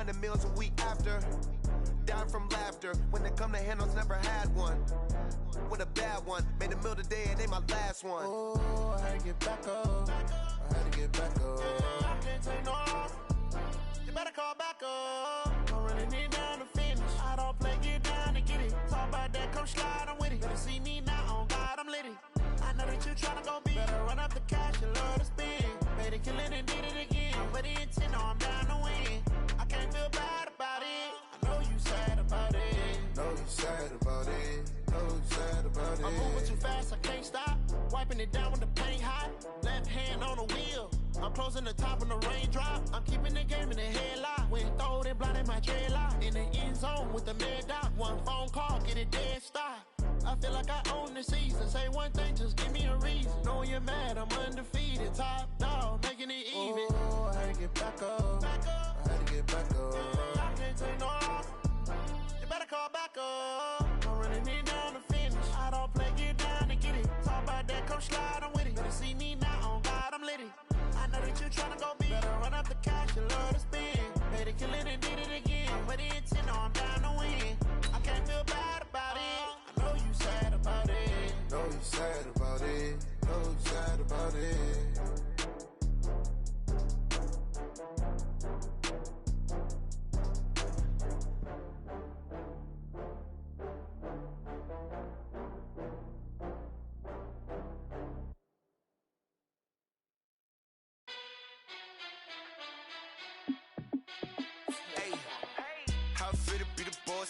100 meals a week after. Down from laughter. When they come to handles, never had one. With a bad one. Made a meal today and ain't my last one. Oh, I had to get back up. I had to get back up. I can't take no loss. You better call back up. I'm running it down to finish. I don't play, get down and get it. Talk about that, come slide, I'm with it. Better see me now, on God, I'm litty. I know that you tryna go big. Better run up the cash, you love to spend. Made it, kill it, and did it again. But the intent, no, I'm down to win. I can't feel bad about it. I know you sad about it. Know you sad about it. Know you sad about it. I'm moving too fast, I can't stop. Wiping it down with the paint hot. Left hand on the wheel. I'm closing the top when the raindrop. I'm keeping the game in the headlock. When throwed and blinded my dreadlock. In the end zone with the mad dot. One phone call, get it dead stop. I feel like I own the season. Say one thing, just give me a reason. Knowing you're mad, I'm undefeated. Top dog, making it even. Oh, I had to get back up. I had to get back up. I can't take no loss. You better call back up. I'm running it down to finish. I don't play, get down and get it. Talk about that, come slide, I'm with it. Better see me now, on God, I'm litty. I know that you tryna go big. Better run up the cash, you love to spend. Made it, kill it, and did it again. But the intent, no, I'm down to win. I can't feel bad about it. I know you sad about it. Know you sad about it. Know you sad about it.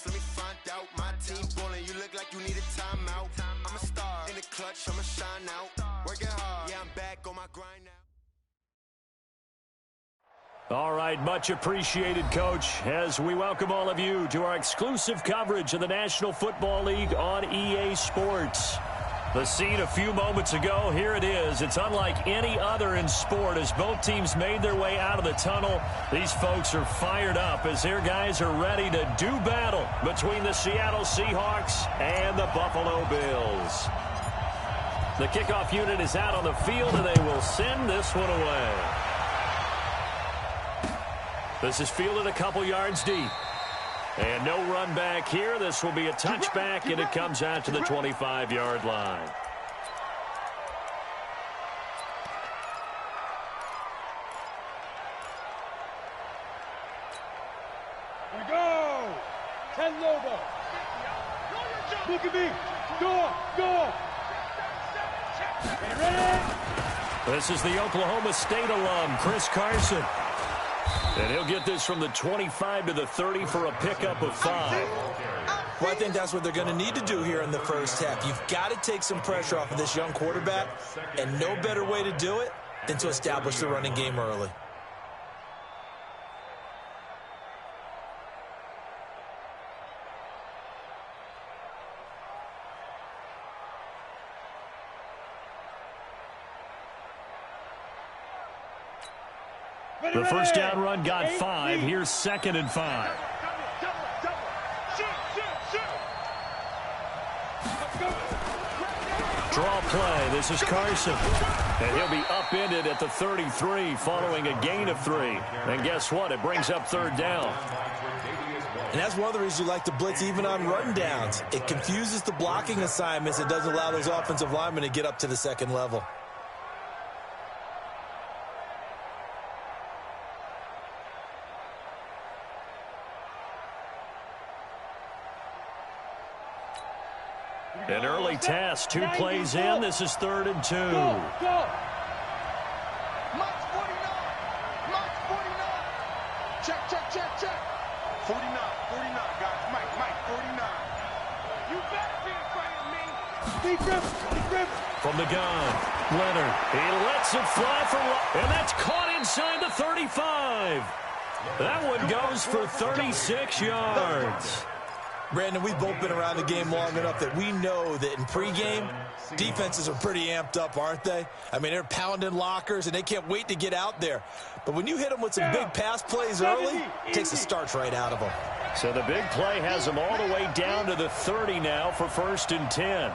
Let me find out. My team ballin', you look like you need a timeout. I'm a star in the clutch, I'ma shine out. Working hard, yeah, I'm back on my grind now. All right, much appreciated, Coach, as we welcome all of you to our exclusive coverage of the National Football League on EA Sports. The scene a few moments ago, here it is. It's unlike any other in sport as both teams made their way out of the tunnel. These folks are fired up as their guys are ready to do battle between the Seattle Seahawks and the Buffalo Bills. The kickoff unit is out on the field, and they will send this one away. This is fielded a couple yards deep. And no run back here. This will be a touchback, and it comes out to the 25-yard line. Here we go. 10 logo. Look at me. Go. Ready? This is the Oklahoma State alum, Chris Carson. And he'll get this from the 25 to the 30 for a pickup of 5. Well, I think that's what they're going to need to do here in the first half. You've got to take some pressure off of this young quarterback, and no better way to do it than to establish the running game early. The first down run got 5. Here's 2nd and 5. Draw play. This is Carson. And he'll be upended at the 33 following a gain of 3. And guess what? It brings up 3rd down. And that's one of the reasons you like to blitz even on run downs. It confuses the blocking assignments. It doesn't allow those offensive linemen to get up to the second level. An early test, 2 plays in. This is 3rd and 2. Go. Mike's 49. Mike's 49. Check. 49, guys. Mike, 49. You better be afraid of me. Steve Griffin. From the gun, Leonard. He lets it fly for, and that's caught inside the 35. That one goes for 36 yards. Brandon, we've both been around the game long enough that we know that in pregame, defenses are pretty amped up, aren't they? I mean, they're pounding lockers, and they can't wait to get out there. But when you hit them with some big pass plays early, it takes the starch right out of them. So the big play has them all the way down to the 30 now for 1st and 10.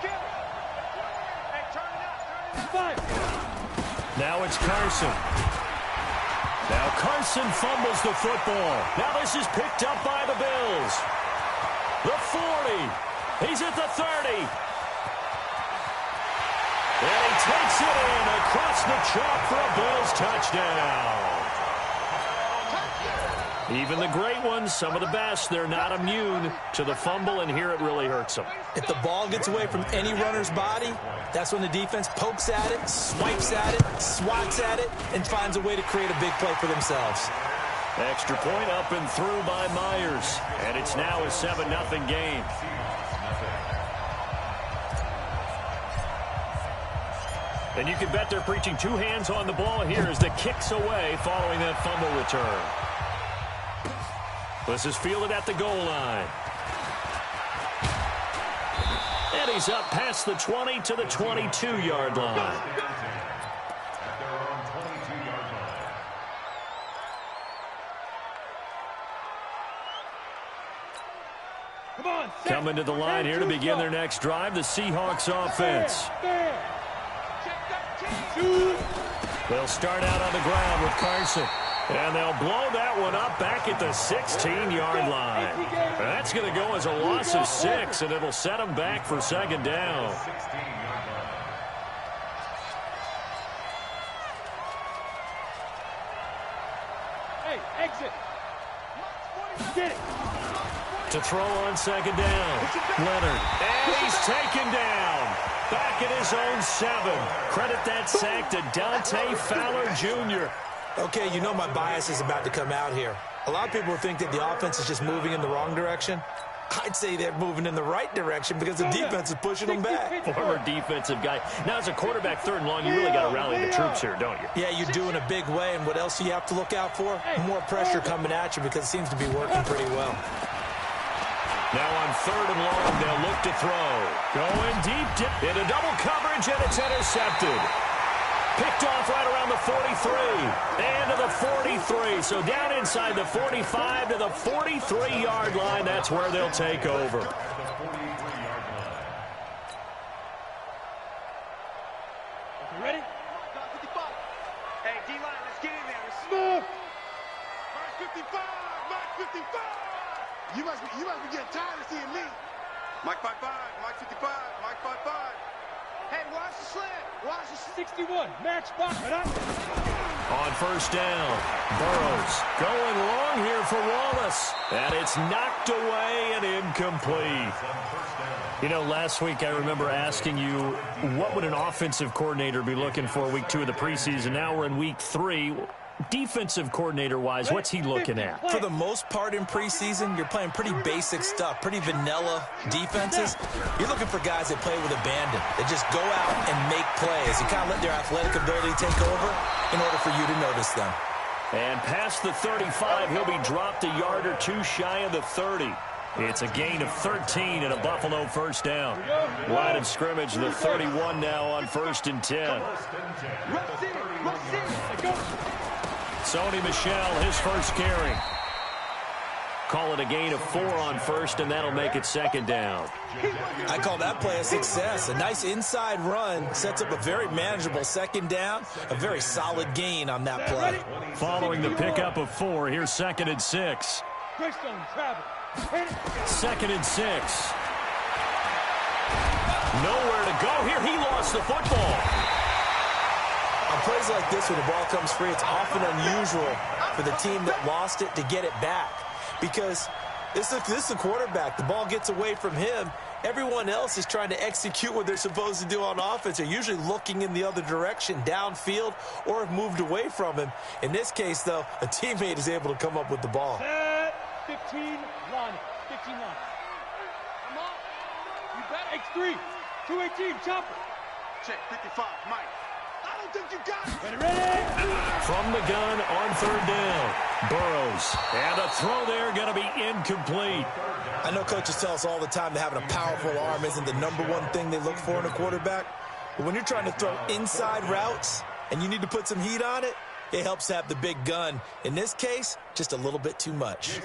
Kill. Hey, turn it up. Now it's Carson. Now Carson fumbles the football. Now this is picked up by the Bills. The 40. He's at the 30. And he takes it in across the chalk for a Bills touchdown. Even the great ones, some of the best, they're not immune to the fumble, and here it really hurts them. If the ball gets away from any runner's body, that's when the defense pokes at it, swipes at it, swats at it, and finds a way to create a big play for themselves. Extra point up and through by Myers, and it's now a 7-0 game. And you can bet they're preaching two hands on the ball here as the kick's away following that fumble return. This is fielded at the goal line. And he's up past the 20 to the 22-yard line. Coming to the line here to begin their next drive, the Seahawks offense. They'll start out on the ground with Carson. And they'll blow that one up back at the 16-yard line. That's going to go as a loss of 6, and it'll set them back for second down. Hey, exit. Get it. To throw on second down. Leonard. And he's taken down. Back at his own 7. Credit that sack to Dante Fowler Jr. Okay, you know my bias is about to come out here. A lot of people think that the offense is just moving in the wrong direction. I'd say they're moving in the right direction because the defense is pushing them back. Former defensive guy. Now, as a quarterback, 3rd and long, you really got to rally the troops here, don't you? Yeah, you do in a big way. And what else do you have to look out for? More pressure coming at you because it seems to be working pretty well. Now on 3rd and long, they'll look to throw. Going deep into double coverage, and it's intercepted. Picked off right around the 43 and to the 43. So down inside the 45 to the 43-yard line. That's where they'll take over. Ready? Hey, D-line, let's get in there. Let's Move. Mark 55, Mark 55. You must be getting tired of seeing me. Mike 55, Mike 55, Mike 55. Hey, watch the slant. Watch the 61. Match box. On 1st down, Burrows going long here for Wallace. And it's knocked away and incomplete. You know, last week I remember asking you, what would an offensive coordinator be looking for week 2 of the preseason? Now we're in week 3. Defensive coordinator-wise, what's he looking at? For the most part in preseason, you're playing pretty basic stuff, pretty vanilla defenses. You're looking for guys that play with abandon, that just go out and make plays and kind of let their athletic ability take over in order for you to notice them. And past the 35, he'll be dropped a yard or 2 shy of the 30. It's a gain of 13 and a Buffalo 1st down. Line of scrimmage, the 31 now on 1st and 10. Sony Michel, his first carry. Call it a gain of 4 on 1st, and that'll make it 2nd down. I call that play a success. A nice inside run sets up a very manageable 2nd down. A very solid gain on that play. Following the pickup of 4, here's 2nd and 6. 2nd and 6. Nowhere to go here. He lost the football. On plays like this, when the ball comes free, it's often unusual for the team that lost it to get it back. Because this is a quarterback. The ball gets away from him. Everyone else is trying to execute what they're supposed to do on offense. They're usually looking in the other direction, downfield, or have moved away from him. In this case, though, a teammate is able to come up with the ball. 15 line. 15 line. Come on. You bet. X3. 218. Chopper. Check 55, Mike. I don't think you got it. Ready? From the gun on 3rd down. Burrows. And a throw there going to be incomplete. I know coaches tell us all the time that having a powerful arm isn't the #1 thing they look for in a quarterback. But when you're trying to throw inside routes and you need to put some heat on it, it helps to have the big gun. In this case, just a little bit too much.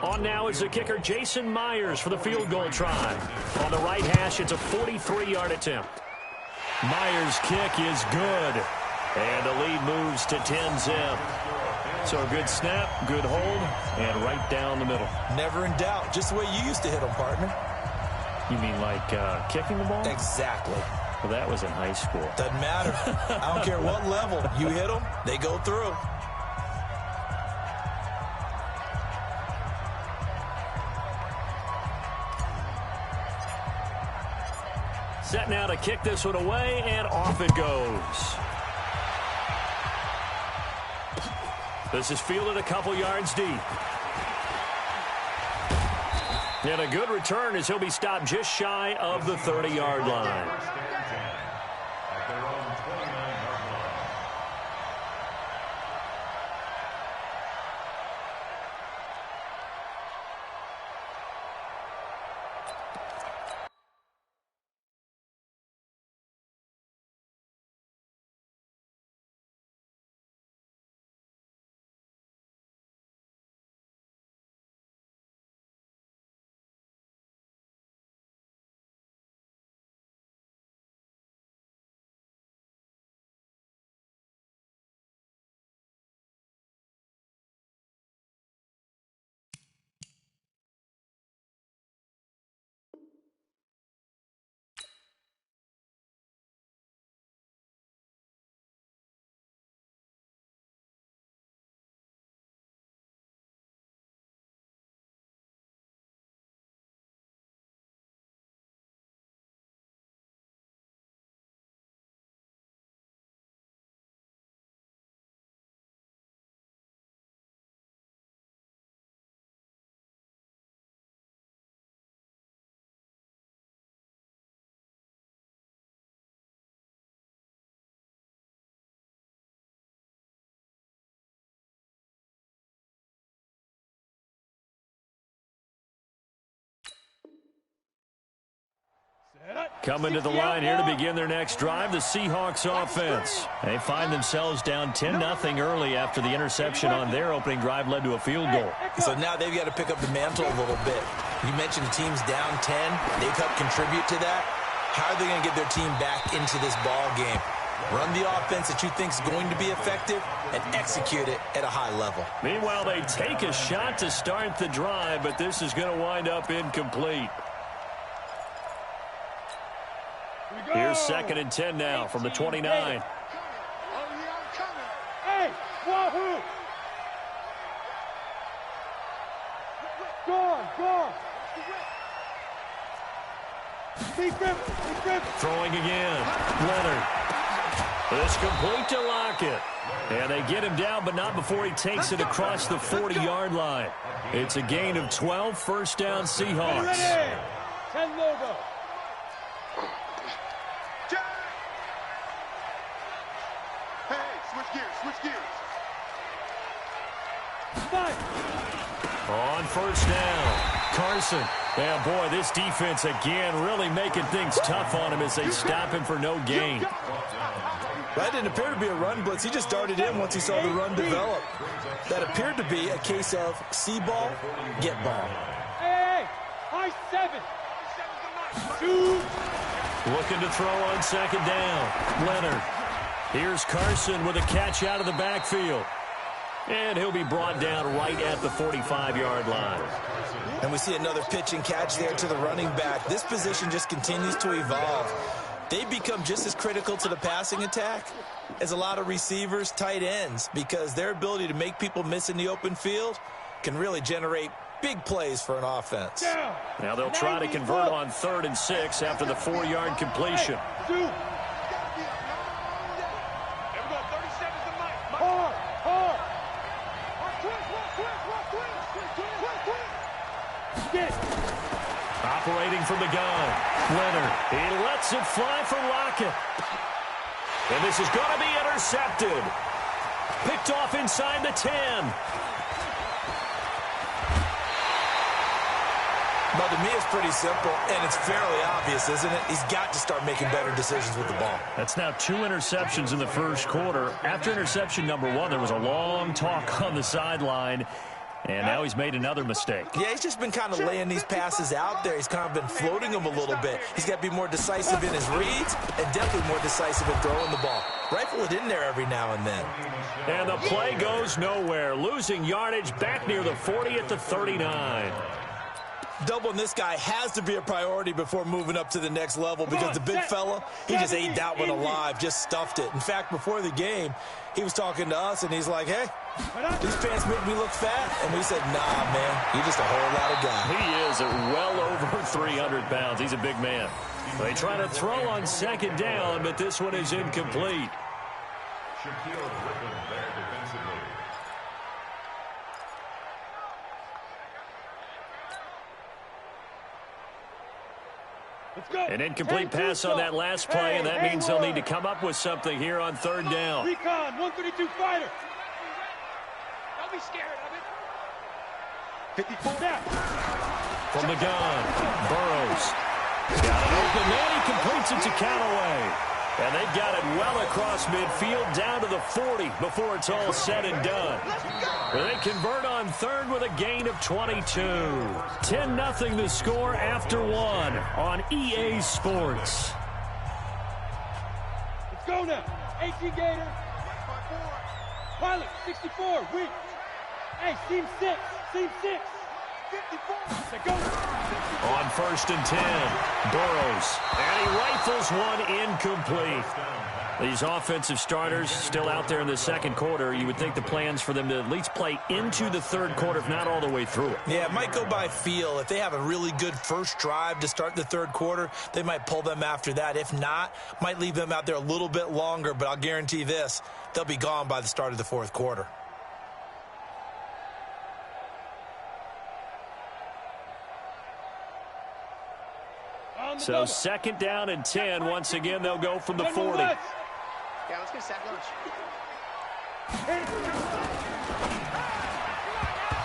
On now is the kicker, Jason Myers, for the field goal try. On the right hash, it's a 43-yard attempt. Meyer's kick is good. And the lead moves to 10-zip. So a good snap, good hold, and right down the middle. Never in doubt. Just the way you used to hit them, partner. You mean like kicking the ball? Exactly. Well, that was in high school. Doesn't matter. I don't care what level. You hit them, they go through. Set now to kick this one away, and off it goes. This is fielded a couple yards deep. And a good return as he'll be stopped just shy of the 30-yard line. Coming to the line here to begin their next drive, the Seahawks offense. They find themselves down 10-0 early after the interception on their opening drive led to a field goal. So now they've got to pick up the mantle a little bit. You mentioned the team's down 10. They've helped contribute to that. How are they going to get their team back into this ball game? Run the offense that you think is going to be effective and execute it at a high level. Meanwhile, they take a shot to start the drive, but this is going to wind up incomplete. Here's 2nd and 10 now from the 29. Hey, wahoo! Go! Throwing again. Leonard. It's complete to Lockett. And they get him down, but not before he takes it across the 40-yard line. It's a gain of 12, first down Seahawks. 10 logo. Switch gears. On first down, Carson. Yeah, boy, this defense again really making things tough on him as they stop him for no gain. That didn't appear to be a run blitz. He just darted in once he saw the run develop. That appeared to be a case of see ball, get ball. Hey, high 7. 2. Looking to throw on 2nd down. Leonard. Here's Carson with a catch out of the backfield. And he'll be brought down right at the 45-yard line. And we see another pitch and catch there to the running back. This position just continues to evolve. They become just as critical to the passing attack as a lot of receivers, tight ends, because their ability to make people miss in the open field can really generate big plays for an offense. Now they'll try to convert on 3rd and 6 after the 4-yard completion. Operating from the gun, Leonard. He lets it fly for Lockett. And this is going to be intercepted. Picked off inside the 10. Well, to me, it's pretty simple, and it's fairly obvious, isn't it? He's got to start making better decisions with the ball. That's now 2 interceptions in the first quarter. After interception number 1, there was a long talk on the sideline. And now he's made another mistake. Yeah, he's just been kind of laying these passes out there. He's kind of been floating them a little bit. He's got to be more decisive in his reads and definitely more decisive in throwing the ball. Rifle it in there every now and then. And the play goes nowhere. Losing yardage back near the 40 at the 39. Doubling this guy has to be a priority before moving up to the next level because the big fella, he just ate that one alive, just stuffed it. In fact, before the game, he was talking to us, and he's like, hey, these pants make me look fat. And we said, nah, man, you're just a whole lot of guy. He is at well over 300 pounds. He's a big man. They try to throw on second down, but this one is incomplete. An incomplete pass on that last play, and that means they'll need to come up with something here on third down. Recon, 132 fighter. Don't be scared of it. 54. From the gun, Burrows. Got it open, and he completes it to Callaway. And they've got it well across midfield down to the 40 before it's all said and done. They convert on third with a gain of 22. 10-0 the score after one on EA Sports. Let's go now. 18 Gator. Pilot, 64. Weak. Hey, seam 6. Seam 6. 54. Go. On first and 10, Burrows. And he rifles one incomplete. These offensive starters still out there in the second quarter. You would think the plans for them to at least play into the third quarter, if not all the way through it. Yeah, it might go by feel. If they have a really good first drive to start the third quarter, they might pull them after that. If not, might leave them out there a little bit longer, but I'll guarantee this, they'll be gone by the start of the fourth quarter. So second down and 10. Once again, they'll go from the 40. Yeah, let's get a sack lunch.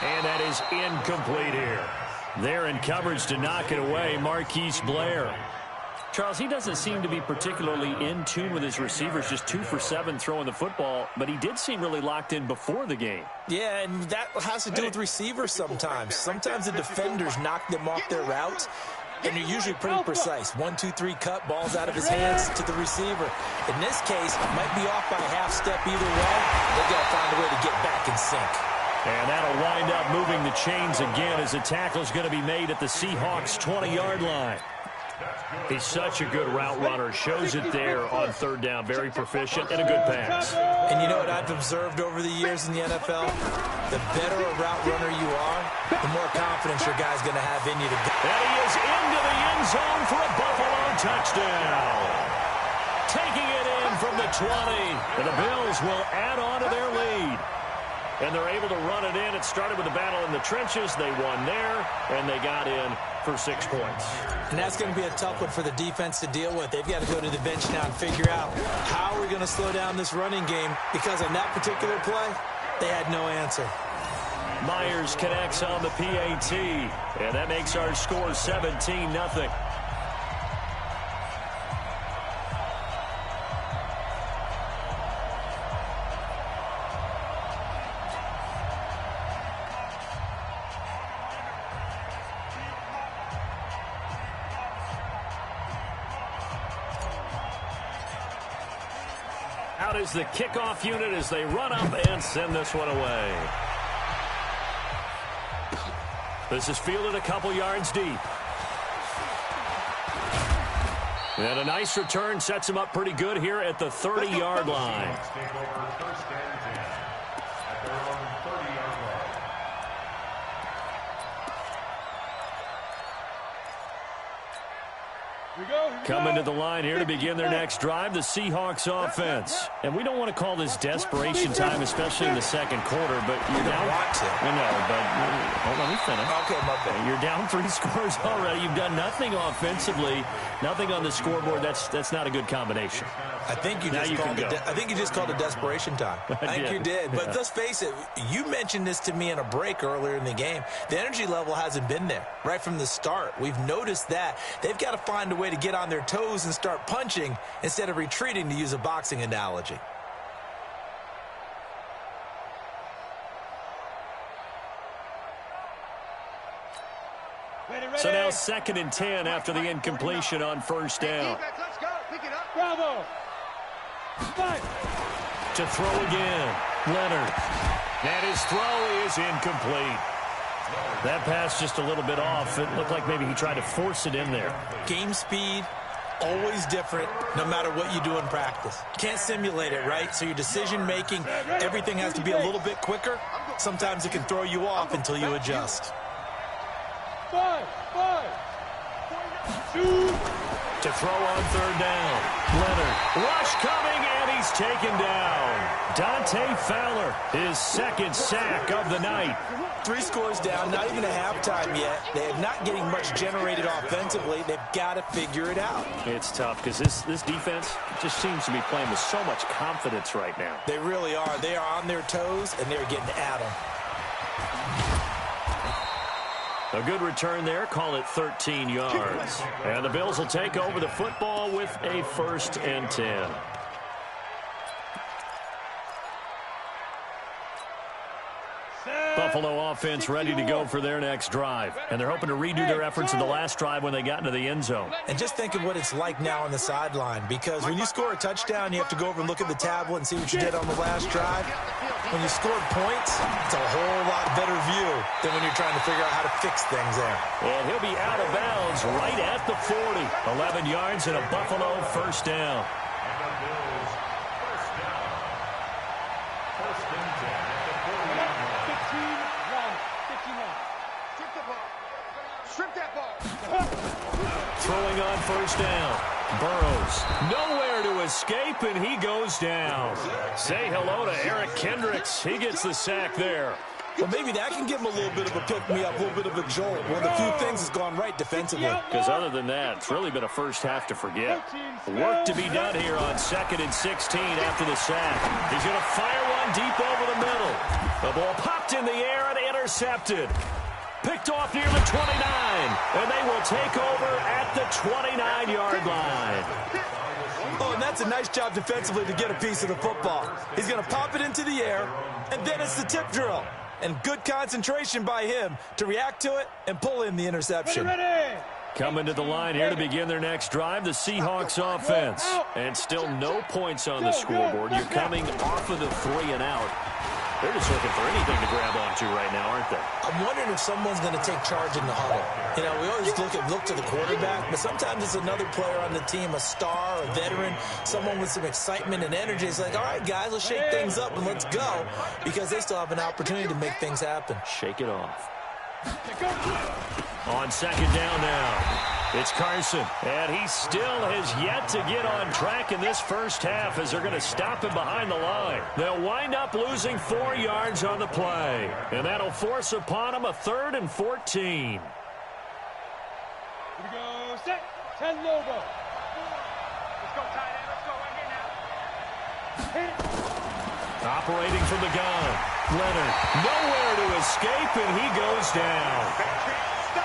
And that is incomplete here. They're in coverage to knock it away, Marquise Blair. Charles, he doesn't seem to be particularly in tune with his receivers, just 2 for 7 throwing the football, but he did seem really locked in before the game. Yeah, and that has to do with receivers sometimes. Sometimes the defenders knock them off their routes, and they're usually pretty precise. 1, 2, 3 cut, balls out of his hands to the receiver. In this case, might be off by a half step either way. They've got to find a way to get back in sync. And that'll wind up moving the chains again as the tackle's going to be made at the Seahawks' 20-yard line. He's such a good route runner. Shows it there on third down. Very proficient and a good pass. And you know what I've observed over the years in the NFL? The better a route runner you are, the more confidence your guy's going to have in you to go. And he is into the end zone for a Buffalo touchdown. Taking it in from the 20. And the Bills will add on to their lead. And they're able to run it in. It started with a battle in the trenches. They won there, and they got in for 6 points. And that's going to be a tough one for the defense to deal with. They've got to go to the bench now and figure out how are we going to slow down this running game, because on that particular play, they had no answer. Myers connects on the PAT, and that makes our score 17-0. Out is the kickoff unit as they run up and send this one away. This is fielded a couple yards deep. And a nice return sets him up pretty good here at the 30-yard line. Coming to the line here to begin their next drive, the Seahawks offense. And we don't want to call this desperation time, especially in the second quarter, but you're down. I know, but hold on, let me finish. Okay, my bad. You're down 3 scores already. You've done nothing offensively, nothing on the scoreboard. That's not a good combination. I think you just called it desperation time. I think you did. But let's face it, you mentioned this to me in a break earlier in the game. The energy level hasn't been there right from the start. We've noticed that. They've got to find a way to get on their toes and start punching instead of retreating, to use a boxing analogy. So now 2nd and 10 after the incompletion on first down. Let's go. Pick it up. Bravo. Fight. To throw again, Leonard. And his throw is incomplete. That pass just a little bit off. It looked like maybe he tried to force it in there. Game speed, always different, no matter what you do in practice. Can't simulate it, right? So your decision-making, everything has to be a little bit quicker. Sometimes it can throw you off until you adjust. 5, 2. To throw on 3rd down. Leonard. Rush coming, and he's taken down. Dante Fowler, his 2nd sack of the night. 3 scores down, not even a halftime yet. They're not getting much generated offensively. They've got to figure it out. It's tough because this defense just seems to be playing with so much confidence right now. They really are. They are on their toes, and they're getting at them. A good return there. Call it 13 yards. And the Bills will take over the football with a 1st and 10. Buffalo offense ready to go for their next drive. And they're hoping to redo their efforts in the last drive when they got into the end zone. And just think of what it's like now on the sideline, because when you score a touchdown, you have to go over and look at the tablet and see what you did on the last drive. When you scored points, it's a whole lot better view than when you're trying to figure out how to fix things there. And he'll be out of bounds right at the 40. 11 yards and a Buffalo 1st down. Throwing on 1st down. Burrows, nowhere to escape, and he goes down. Say hello to Eric Kendricks. He gets the sack there. Well, maybe that can give him a little bit of a pick-me-up, a little bit of a jolt. One of the few things has gone right defensively. Because other than that, it's really been a first half to forget. Work to be done here on 2nd and 16 after the sack. He's going to fire one deep over the middle. The ball popped in the air and intercepted. Picked off near the 29, and they will take over at the 29-yard line. Oh, and that's a nice job defensively to get a piece of the football. He's going to pop it into the air, and then it's the tip drill. And good concentration by him to react to it and pull in the interception. Ready. Coming to the line here to begin their next drive, the Seahawks offense. And still no points on the scoreboard. You're coming off of the 3 and out. They're just looking for anything to grab onto right now, aren't they? I'm wondering if someone's going to take charge in the huddle. You know, we always look to the quarterback, but sometimes it's another player on the team, a star, a veteran, someone with some excitement and energy. It's like, all right, guys, let's shake things up and let's go, because they still have an opportunity to make things happen. Shake it off. On 2nd down now. It's Carson, and he still has yet to get on track in this first half as they're going to stop him behind the line. They'll wind up losing 4 yards on the play, and that'll force upon him a 3rd and 14. Here we go. Set. 10 logo. Let's go, tight end. Let's go right here now. Operating from the gun. Leonard, nowhere to escape, and he goes down.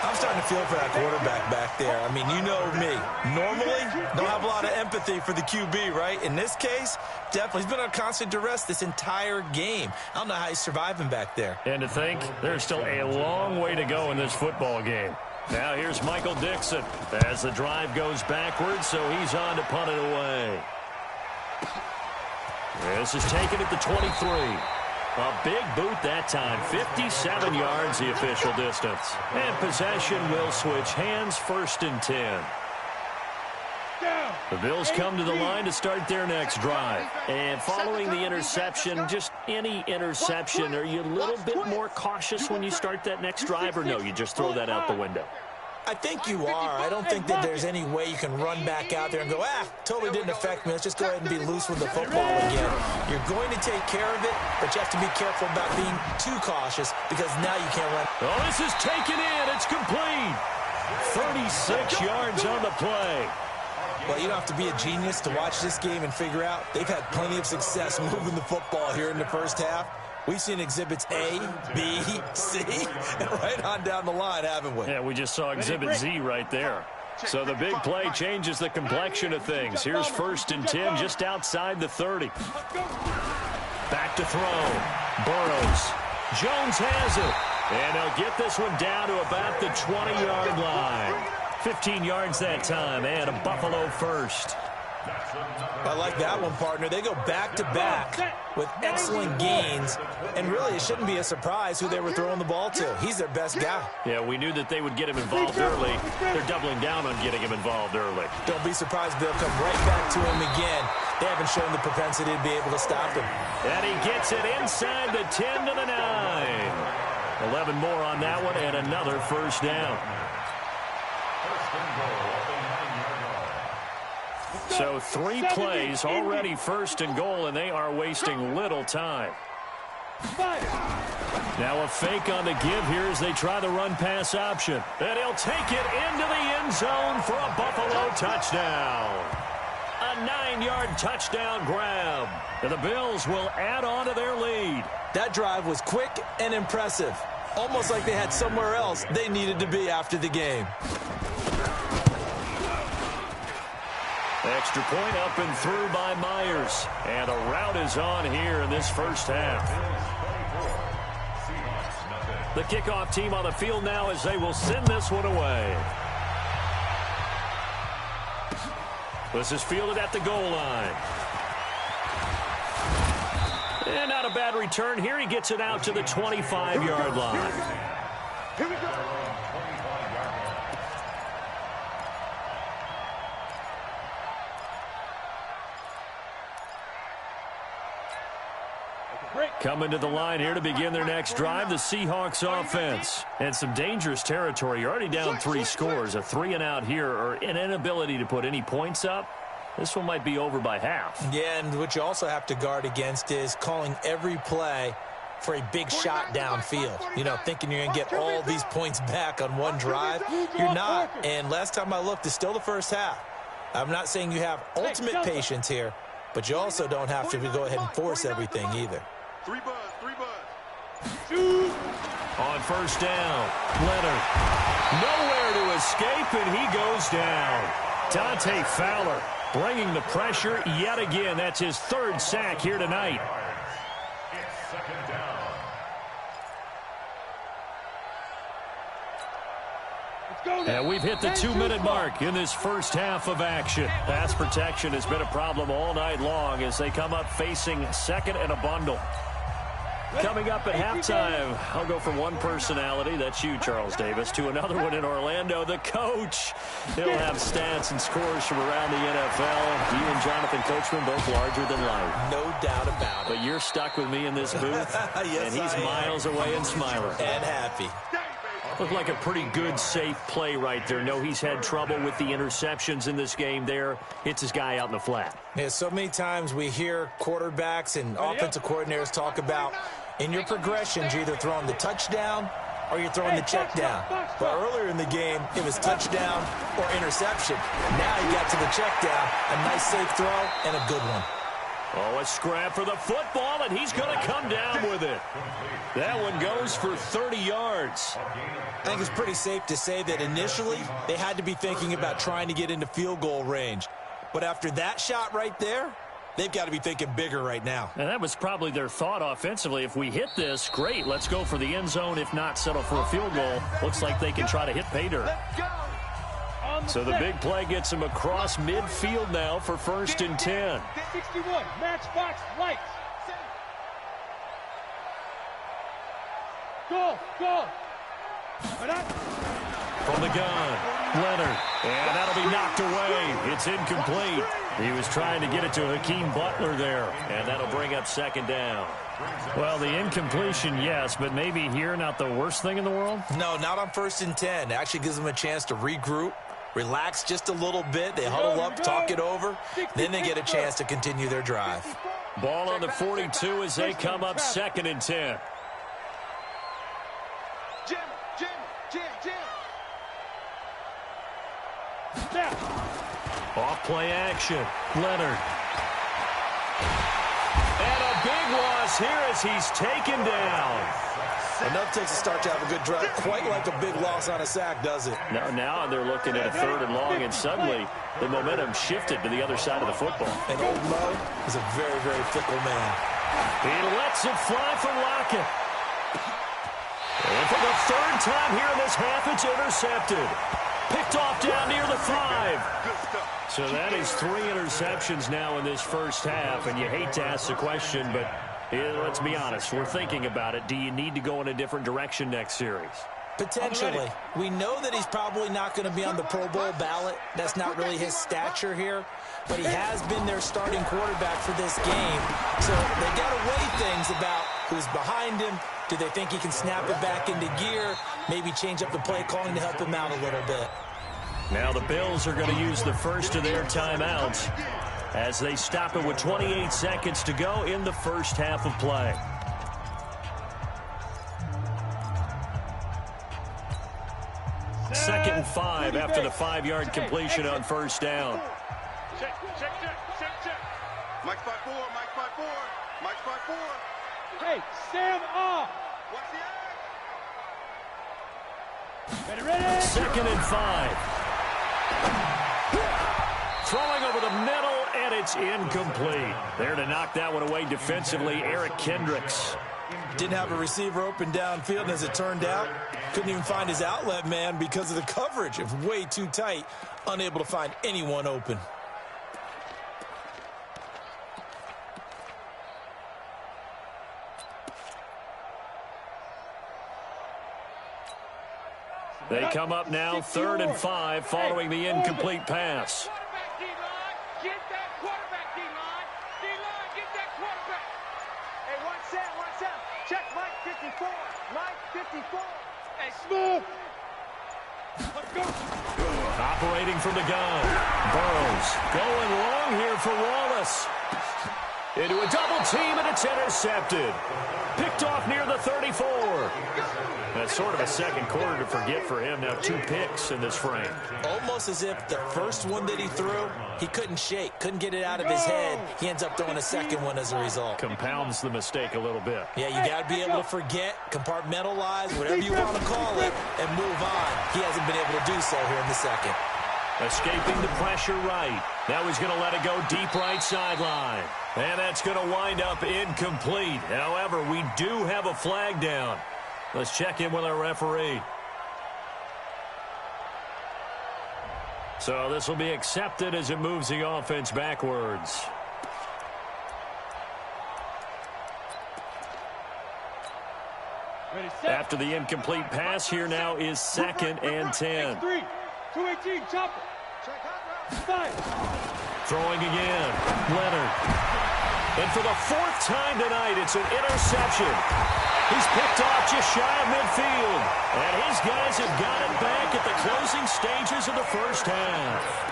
I'm starting to feel for that quarterback back there. I mean, you know me. Normally, don't have a lot of empathy for the QB, right? In this case, definitely. He's been on constant duress this entire game. I don't know how he's surviving back there. And to think, there's still a long way to go in this football game. Now here's Michael Dixon as the drive goes backwards, so he's on to punt it away. This is taken at the 23. A big boot that time. 57 yards the official distance. And possession will switch hands. 1st and 10. The Bills come to the line to start their next drive. And following the interception, just any interception, are you a little bit more cautious when you start that next drive, or no, you just throw that out the window? I think you are. I don't think that there's any way you can run back out there and go, totally didn't affect me. Let's just go ahead and be loose with the football again. You're going to take care of it, but you have to be careful about being too cautious, because now you can't run. Oh, this is taken in. It's complete. 36 yards on the play. Well, you don't have to be a genius to watch this game and figure out they've had plenty of success moving the football here in the first half. We've seen exhibits A, B, C, and right on down the line, haven't we? Yeah, we just saw exhibit Z right there. So the big play changes the complexion of things. Here's 1st and 10 just outside the 30. Back to throw. Burrows. Jones has it. And they'll get this one down to about the 20-yard line. 15 yards that time, and a Buffalo first. I like that one, partner. They go back-to-back with excellent gains, and really it shouldn't be a surprise who they were throwing the ball to. He's their best guy. Yeah, we knew that they would get him involved early. They're doubling down on getting him involved early. Don't be surprised if they'll come right back to him again. They haven't shown the propensity to be able to stop him. And he gets it inside the 10 to the 9. 11 more on that one, and another first down. So 3 plays, already first and goal, and they are wasting little time. Now a fake on the give here as they try the run-pass option. And he'll take it into the end zone for a Buffalo touchdown. A 9-yard touchdown grab. And the Bills will add on to their lead. That drive was quick and impressive. Almost like they had somewhere else they needed to be after the game. Extra point up and through by Myers. And a rout is on here in this first half. The kickoff team on the field now as they will send this one away. This is fielded at the goal line. And not a bad return here. He gets it out to the 25-yard line. Here we go. Coming to the line here to begin their next drive, the Seahawks offense. And some dangerous territory. You're already down 3 scores. A 3-and-out here, or an inability to put any points up. This one might be over by half. Yeah, and what you also have to guard against is calling every play for a big shot downfield. You know, thinking you're going to get all these points back on one drive. You're not. And last time I looked, it's still the first half. I'm not saying you have ultimate patience here, but you also don't have to go ahead and force everything either. 3 buzz. On first down, Leonard. Nowhere to escape, and he goes down. Dante Fowler bringing the pressure yet again. That's his 3rd sack here tonight. And we've hit the 2-minute mark in this first half of action. Pass protection has been a problem all night long as they come up facing 2nd and a bundle. Coming up at halftime, I'll go from one personality, that's you, Charles Davis, to another one in Orlando, the coach. He'll have stats and scores from around the NFL. You and Jonathan Coachman both larger than life. No doubt about it. But you're stuck with me in this booth, yes, and he's miles away and smiling. And happy. Looked like a pretty good, safe play right there. No, he's had trouble with the interceptions in this game there. Hits his guy out in the flat. Yeah, so many times we hear quarterbacks and offensive coordinators talk about in your progressions, you're either throwing the touchdown or you're throwing the check down. But earlier in the game, it was touchdown or interception. Now he got to the check down, a nice safe throw, and a good one. Oh, a scrap for the football, and he's going to come down with it. That one goes for 30 yards. I think it's pretty safe to say that initially they had to be thinking about trying to get into field goal range. But after that shot right there, they've got to be thinking bigger right now. And that was probably their thought offensively. If we hit this, great, let's go for the end zone. If not, settle for a field goal. Looks like they can try to hit pay dirt. So the big play gets him across midfield now for 1st and 10. 61, matchbox lights. Go. From the gun, Leonard. And that'll be knocked away. It's incomplete. He was trying to get it to Hakeem Butler there. And that'll bring up 2nd down. Well, the incompletion, yes, but maybe here not the worst thing in the world? No, not on 1st and 10. It actually gives them a chance to regroup, relax just a little bit. They huddle up, talk it over. Then they get a chance to continue their drive. Ball on the 42 as they come up 2nd and 10. Jim. Off play action. Leonard. And a big loss here as he's taken down. Enough takes a start to have a good drive. Quite like a big loss on a sack, does it? Now they're looking at a 3rd and long, and suddenly the momentum shifted to the other side of the football. And old Mo is a very, very fickle man. He lets it fly from Lockett. And for the third time here in this half, it's intercepted. Picked off down near the 5. So that is 3 interceptions now in this first half, and you hate to ask the question, but let's be honest, we're thinking about it. Do you need to go in a different direction next series? Potentially. We know that he's probably not going to be on the Pro Bowl ballot. That's not really his stature here. But he has been their starting quarterback for this game. So they got to weigh things about who's behind him. Do they think he can snap it back into gear? Maybe change up the play calling to help him out a little bit. Now the Bills are going to use the first of their timeouts as they stop it with 28 seconds to go in the first half of play. Second and 5 after the 5-yard completion on first down. Check. Mike 5-4, Mike 5-4, Mike 5-4. Hey, Sam off. Watch the eye. Ready. Second and 5. Throwing over the middle, and it's incomplete. There to knock that one away defensively, Eric Kendricks. Didn't have a receiver open downfield, and as it turned out, couldn't even find his outlet man because of the coverage. It was way too tight, unable to find anyone open. They come up now, 3rd and 5, following the incomplete pass. Quarterback D-line. Get that quarterback D-line. D-line, get that quarterback. Hey, watch out. Check Mike 54. Mike 54. Hey, smooth. Let's go. Operating from the gun. Burrows going long here for Wallace. Into a double team, and it's intercepted. Picked off near the 34. That's sort of a second quarter to forget for him. Now 2 picks in this frame. Almost as if the first one that he threw, he couldn't shake, couldn't get it out of his head. He ends up throwing a second one as a result. Compounds the mistake a little bit. Yeah, you got to be able to forget, compartmentalize, whatever you want to call it, and move on. He hasn't been able to do so here in the second. Escaping the pressure right. Now he's going to let it go deep right sideline. And that's going to wind up incomplete. However, we do have a flag down. Let's check in with our referee. So this will be accepted as it moves the offense backwards. Ready, set. After the incomplete pass, here now is 2nd and 10. 3, 218, chopper. 5. Throwing again. Leonard. And for the 4th time tonight, it's an interception. He's picked off just shy of midfield. And his guys have got it back at the closing stages of the first half.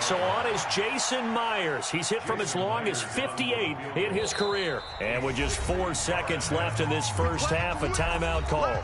So on is Jason Myers. He's hit from as long as 58 in his career. And with just 4 seconds left in this first half, a timeout call.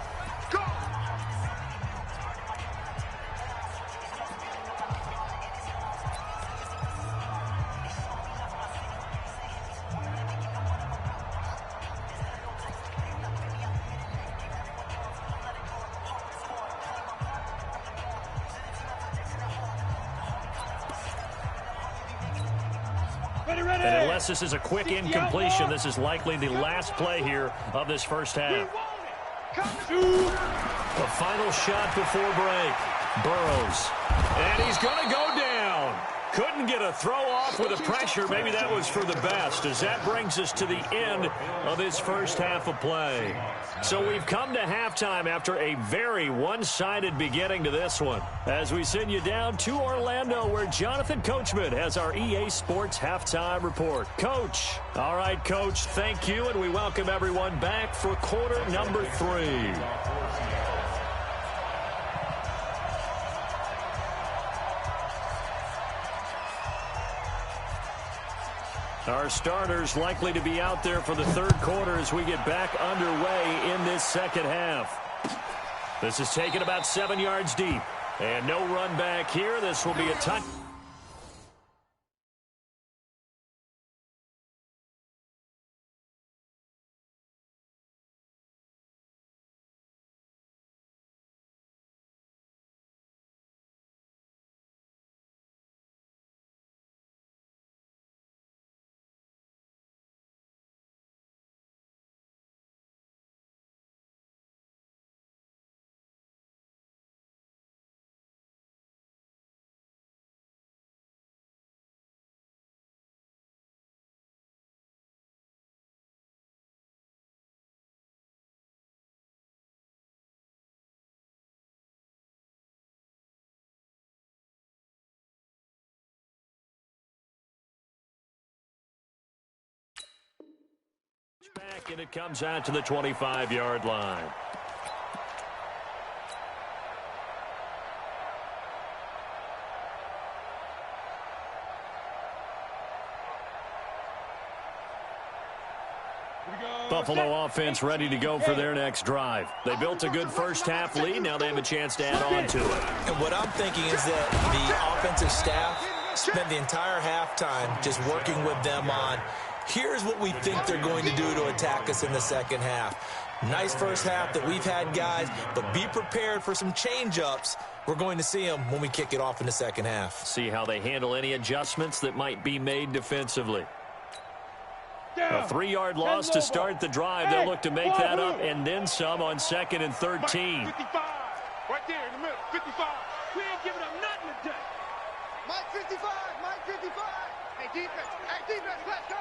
And unless this is a quick incompletion, this is likely the last play here of this first half. The final shot before break. Burrows. And he's going to go down. Couldn't get a throw off with the pressure. Maybe that was for the best, as that brings us to the end of this first half of play. So we've come to halftime after a very one-sided beginning to this one, as we send you down to Orlando, where Jonathan Coachman has our EA Sports Halftime Report. Coach. All right, Coach, thank you, and we welcome everyone back for quarter number 3. Our starters likely to be out there for the third quarter as we get back underway in this second half. This is taken about 7 yards deep. And no run back here. This will be a touch. back, and it comes out to the 25-yard line. Buffalo offense ready to go for their next drive. They built a good first-half lead. Now they have a chance to add on to it. And what I'm thinking is that the offensive staff spent the entire halftime just working with them on, here's what we think they're going to do to attack us in the second half. Nice first half that we've had, guys, but be prepared for some change-ups. We're going to see them when we kick it off in the second half. See how they handle any adjustments that might be made defensively. A 3-yard loss to start the drive. They'll look to make that up and then some on 2nd and 13. 55. Right there in the middle. 55. We ain't giving up nothing today. Mike 55. Mike 55. Hey, defense. Hey, defense. Let's go.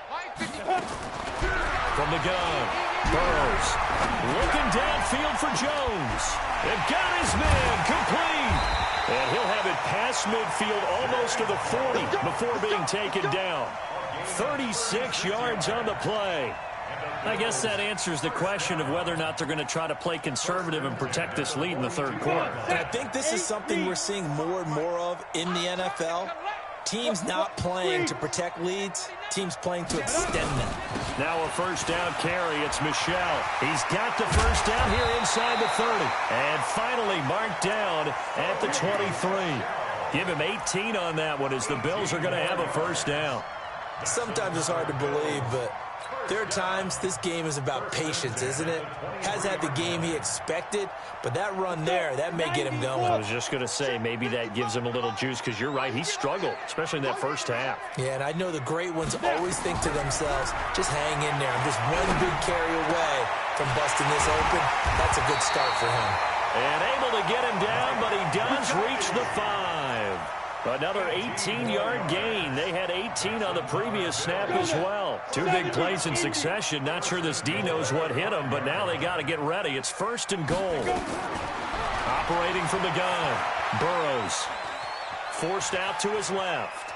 Mike 55. From the gun, Burrows looking downfield for Jones. And got his man complete. And he'll have it past midfield almost to the 40 before being taken down. 36 yards on the play. I guess that answers the question of whether or not they're going to try to play conservative and protect this lead in the third quarter. And I think this is something we're seeing more and more of in the NFL. Teams not playing to protect leads, teams playing to extend them. Now a first down carry. It's Michel. He's got the first down here inside the 30. And finally marked down at the 23. Give him 18 on that one as the Bills are going to have a first down. Sometimes it's hard to believe, but there are times this game is about patience, isn't it? Has had the game he expected, but that run there, that may get him going. I was just going to say, maybe that gives him a little juice, because you're right, he struggled, especially in that first half. Yeah, and I know the great ones always think to themselves, just hang in there. I'm just one big carry away from busting this open. That's a good start for him. And able to get him down, but he does reach the 5. Another 18-yard gain. They had 18 on the previous snap as well. 2 big plays in succession. Not sure this D knows what hit him, but now they got to get ready. It's 1st and goal. Operating from the gun. Burrows forced out to his left.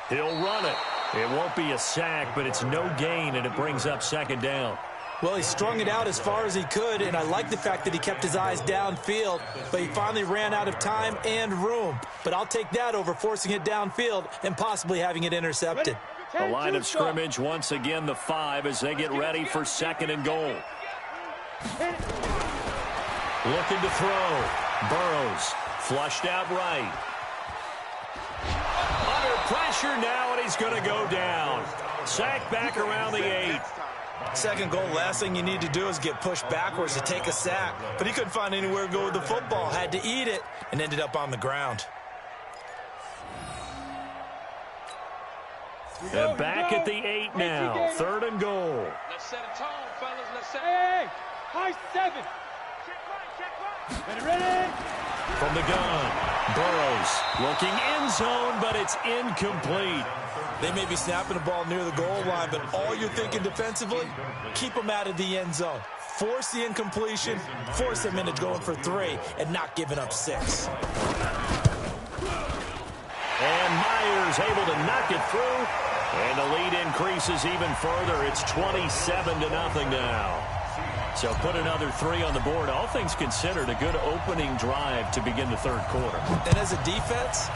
He'll run it. It won't be a sack, but it's no gain, and it brings up 2nd down. Well, he strung it out as far as he could, and I like the fact that he kept his eyes downfield, but he finally ran out of time and room. But I'll take that over forcing it downfield and possibly having it intercepted. The line of scrimmage, once again, the 5 as they get ready for 2nd and goal. Looking to throw. Burrows flushed out right. Under pressure now, and he's going to go down. Sacked back around the 8. 2nd goal, last thing you need to do is get pushed backwards to take a sack. But he couldn't find anywhere to go with the football. Had to eat it and ended up on the ground. And back at the 8 now. 3rd and goal. Let's set a tone, fellas. Let's set. Hey, high 7. Ready? From the gun, Burrows looking end zone, but it's incomplete. They may be snapping the ball near the goal line, but all you're thinking defensively, keep them out of the end zone. Force the incompletion, force them into going for 3, and not giving up 6. And Myers able to knock it through, and the lead increases even further. It's 27-0 now. So put another 3 on the board. All things considered, a good opening drive to begin the third quarter. And as a defense,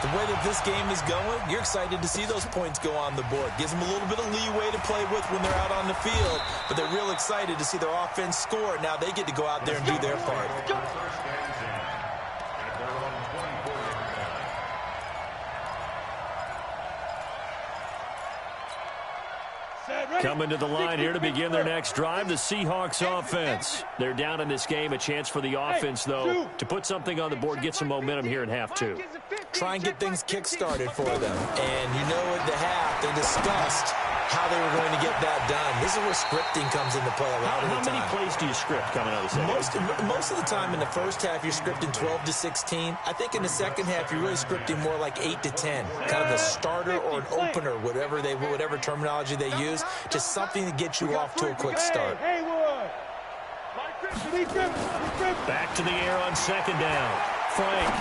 the way that this game is going, you're excited to see those points go on the board. Gives them a little bit of leeway to play with when they're out on the field, but they're real excited to see their offense score. Now they get to go out there and do their part. Coming to the line here to begin their next drive, the Seahawks offense. They're down in this game. A chance for the offense, though, to put something on the board, get some momentum here in half 2. Try and get things kick-started for them. And you know at the half, they discussed how they were going to get that done. This is where scripting comes into play a lot of the time. How many plays do you script coming out of the second? Most of the time in the first half, you're scripting 12 to 16. I think in the second half, you're really scripting more like 8 to 10. Kind of a starter or an opener, whatever terminology they use. Just something to get you off to a quick start. Back to the air on 2nd down. Frank.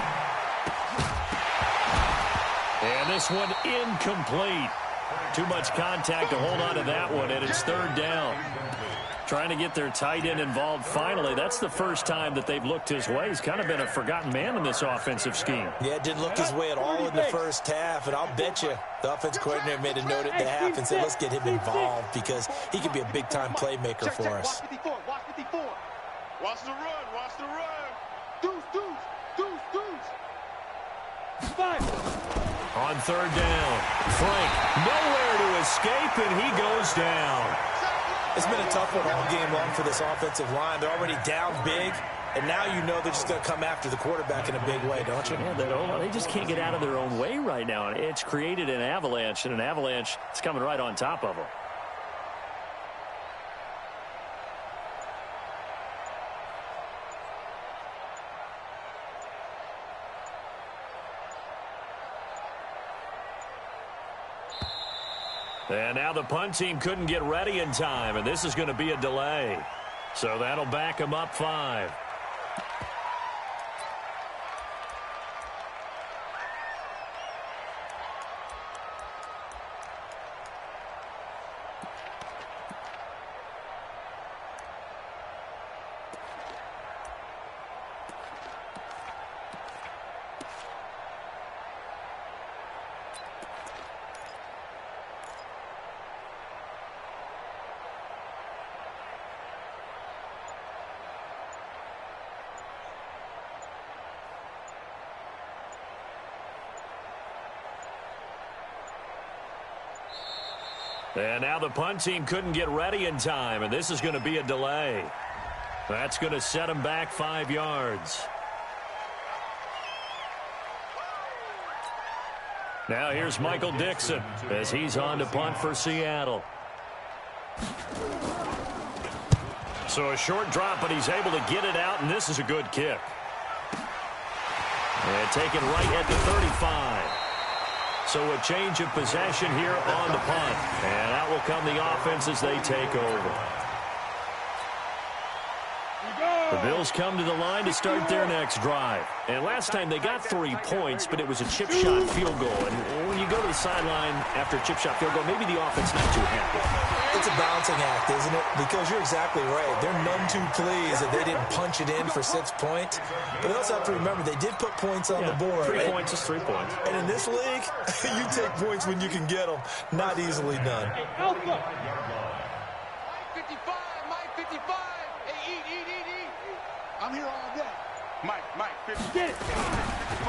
And this one incomplete. Too much contact to hold on to that one, and it's third down. Trying to get their tight end involved finally. That's the first time that they've looked his way. He's kind of been a forgotten man in this offensive scheme. Yeah, it didn't look his way at all in the first half, and I'll bet you the offense coordinator made a note at the half and said, let's get him involved because he could be a big-time playmaker for us. Watch 54, watch 54. Watch the run, watch the run. Deuce. On third down, Frank nowhere to escape, and he goes down. It's been a tough one all game long for this offensive line. They're already down big, and now you know they're just going to come after the quarterback in a big way, don't you? Yeah, they just can't get out of their own way right now. And it's created an avalanche, and an avalanche is coming right on top of them. And now the punt team couldn't get ready in time, and this is going to be a delay. So that'll back them up 5. And now the punt team couldn't get ready in time, and this is going to be a delay. That's going to set them back 5 yards. Now here's Michael Dixon as he's on to punt for Seattle. So a short drop, but he's able to get it out, and this is a good kick. And taken right at the 35. So a change of possession here on the punt. And out will come the offense as they take over. The Bills come to the line to start their next drive. And last time they got 3 points, but it was a chip shot field goal. And when you go to the sideline after a chip shot field goal, maybe the offense not too happy. It's a balancing act, isn't it? Because you're exactly right. They're none too pleased that they didn't punch it in for 6 points. But they also have to remember they did put points on the board. 3 points is 3 points. And in this league, you take points when you can get them. Not easily done. Mike 55, Mike 55. Hey, eat. I'm here all day. Mike, 50. Get it.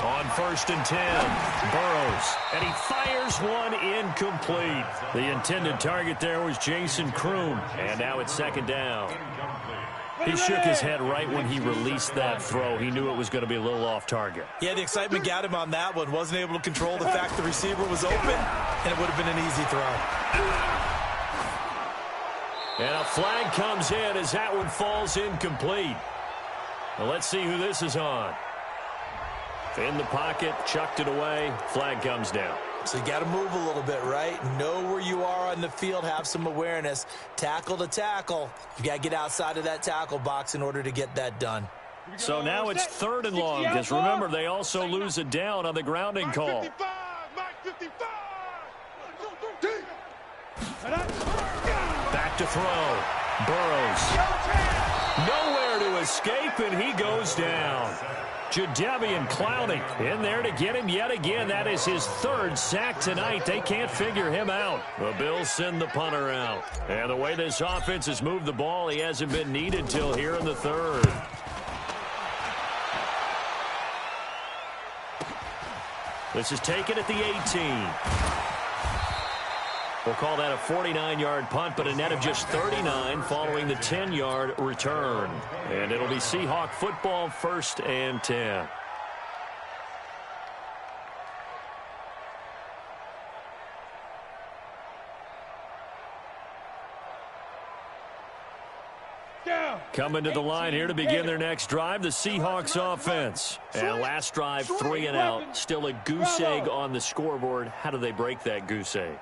On 1st and 10, Burrows, and he fires one incomplete. The intended target there was Jason Kroom, and now it's 2nd down. He shook his head right when he released that throw. He knew it was going to be a little off target. Yeah, the excitement got him on that one. Wasn't able to control the fact the receiver was open, and it would have been an easy throw. And a flag comes in as that one falls incomplete. Well, let's see who this is on. In the pocket, chucked it away, flag comes down. So you got to move a little bit, right? Know where you are on the field, have some awareness. Tackle to tackle. You got to get outside of that tackle box in order to get that done. So now it's 3rd and long, because remember, they also lose it down on the grounding call. Mike 55. Back to throw. Burrows. Nowhere to escape, and he goes down. Jadeveon Clowney in there to get him yet again. That is his 3rd sack tonight. They can't figure him out. The Bills send the punter out. And the way this offense has moved the ball, he hasn't been needed till here in the 3rd. This is taken at the 18. We'll call that a 49-yard punt, but a net of just 39 following the 10-yard return. And it'll be Seahawk football, 1st and 10. Coming to the line here to begin their next drive, the Seahawks offense. And last drive, 3 and out. Still a goose egg on the scoreboard. How do they break that goose egg?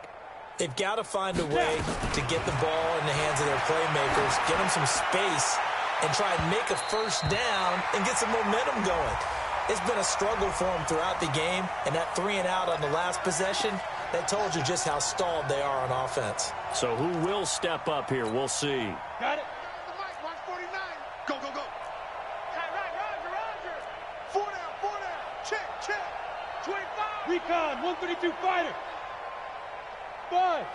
They've got to find a way to get the ball in the hands of their playmakers, get them some space, and try and make a 1st down and get some momentum going. It's been a struggle for them throughout the game, and that 3 and out on the last possession, That told you just how stalled they are on offense. So who will step up here? We'll see. Got it. Watch 49. Go, go, go. Roger. 4 down. Check. 25. Recon, 132 fighter. Buzz.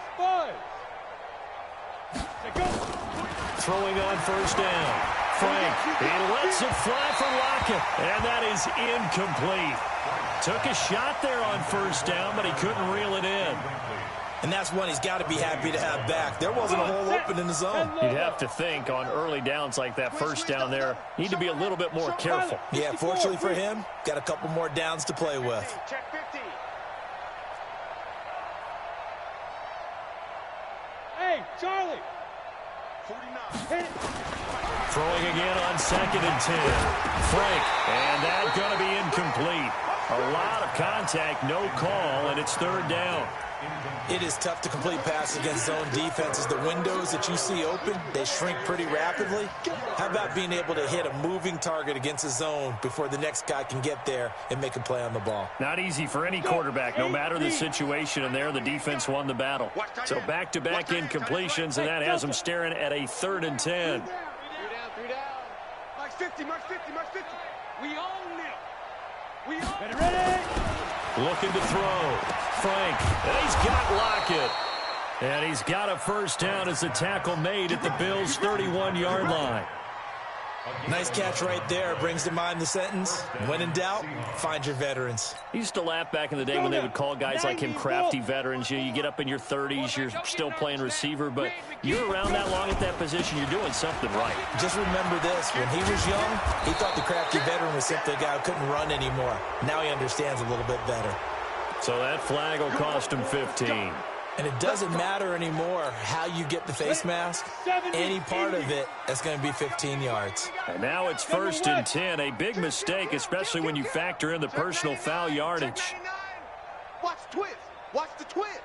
Go. Throwing on first down. Frank, he lets it fly for Lockett, and that is incomplete. Took a shot there on first down, but he couldn't reel it in. And that's one he's got to be happy to have back. There wasn't a hole open in the zone. You'd have to think on early downs like that first down there, need to be a little bit more careful. Yeah, fortunately for him, got a couple more downs to play with. Check 50. Hey, Charlie. 49. Hit it. Throwing again on 2nd and 10. Frank, and that's going to be incomplete. A lot of contact, no call, and it's 3rd down. It is tough to complete passes against zone defenses. The windows that you see open, they shrink pretty rapidly. How about being able to hit a moving target against a zone before the next guy can get there and make a play on the ball? Not easy for any quarterback, no matter the situation, and there the defense won the battle. So back-to-back incompletions, and that has them staring at a 3rd and 10. 3 down. March 50. We own them. Ready. Looking to throw. Frank, and he's got Lockett. And he's got a first down as the tackle made at the Bills' 31-yard line. Nice catch right there. Brings to mind the sentence, when in doubt, find your veterans. I used to laugh back in the day when they would call guys like him crafty veterans. You get up in your 30s, you're still playing receiver, but you're around that long at that position, you're doing something right. Just remember this, when he was young, he thought the crafty veteran was simply a guy who couldn't run anymore. Now he understands a little bit better. So that flag will cost him 15. And it doesn't matter anymore how you get the face mask. Any part of it, that's going to be 15 yards. And now it's 1st and 10. A big mistake, especially when you factor in the personal foul yardage. Watch the twist.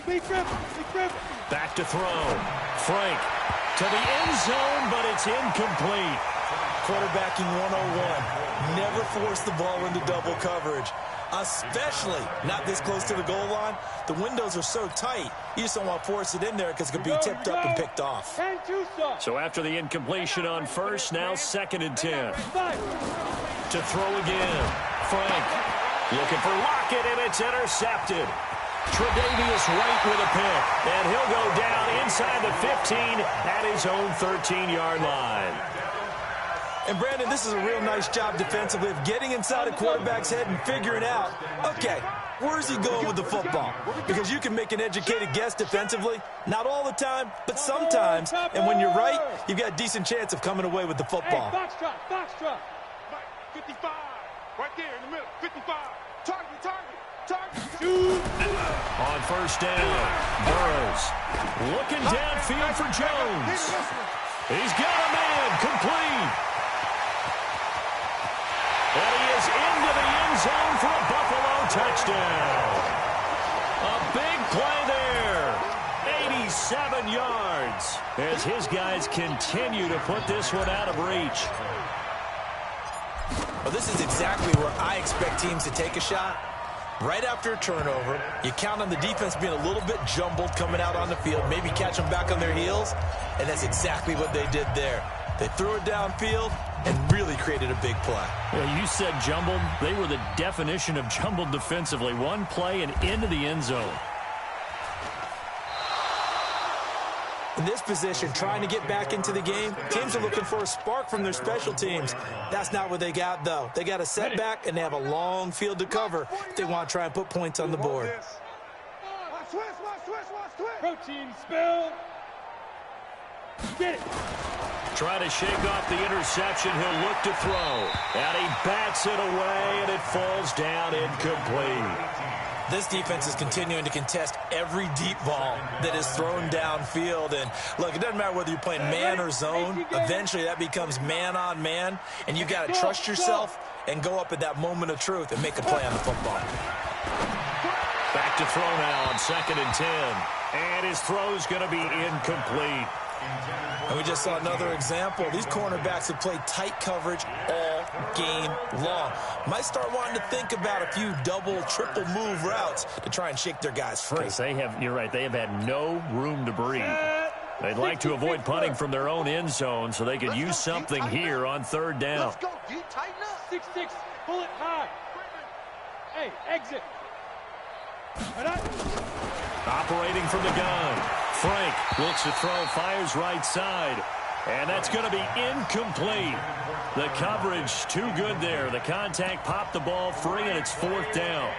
Big grip. Back to throw. Frank to the end zone, but it's incomplete. Quarterbacking 101. Never force the ball into double coverage. Especially not this close to the goal line. The windows are so tight, you just don't want to force it in there because it could be tipped up and picked off. So after the incompletion on first, now 2nd and 10. To throw again. Frank looking for Lockett, and it's intercepted. Tre'Davious White with a pick, and he'll go down inside the 15 at his own 13-yard line. And, Brandon, this is a real nice job defensively of getting inside a quarterback's head and figuring out, okay, where's he going with the football? Because you can make an educated guess defensively. Not all the time, but sometimes. And when you're right, you've got a decent chance of coming away with the football. Hey, box trot. 55. Right there in the middle. 55. Target. Shoot. On first down, Burrows looking downfield for Jones. He's got a man complete. And he is into the end zone for a Buffalo touchdown. A big play there. 87 yards as his guys continue to put this one out of reach. Well, this is exactly where I expect teams to take a shot. Right after a turnover, you count on the defense being a little bit jumbled coming out on the field, maybe catch them back on their heels, and that's exactly what they did there. They threw it downfield and really created a big play. Well, you said jumbled. They were the definition of jumbled defensively. One play and into the end zone. In this position, trying to get back into the game, teams are looking for a spark from their special teams. That's not what they got, though. They got a setback, and they have a long field to cover if they want to try and put points on the board. Watch twist. Protein spill. Get it. Try to shake off the interception. He'll look to throw. And he bats it away, and it falls down incomplete. This defense is continuing to contest every deep ball that is thrown downfield. And, look, it doesn't matter whether you're playing man or zone. Eventually, that becomes man-on-man. And you've got to trust yourself and go up at that moment of truth and make a play on the football. Back to throw now on 2nd and 10. And his throw's going to be incomplete. And we just saw another example. These cornerbacks have played tight coverage all game long. Might start wanting to think about a few double, triple move routes to try and shake their guys free. You're right, they have had no room to breathe. They'd like to avoid punting from their own end zone so they could use something here on third down. Let's go, D, tighten up. 6-6, pull it high. Hey, exit. Operating from the gun. Frank looks to throw, fires right side. And that's going to be incomplete. The coverage too good there. The contact popped the ball free, and it's fourth down.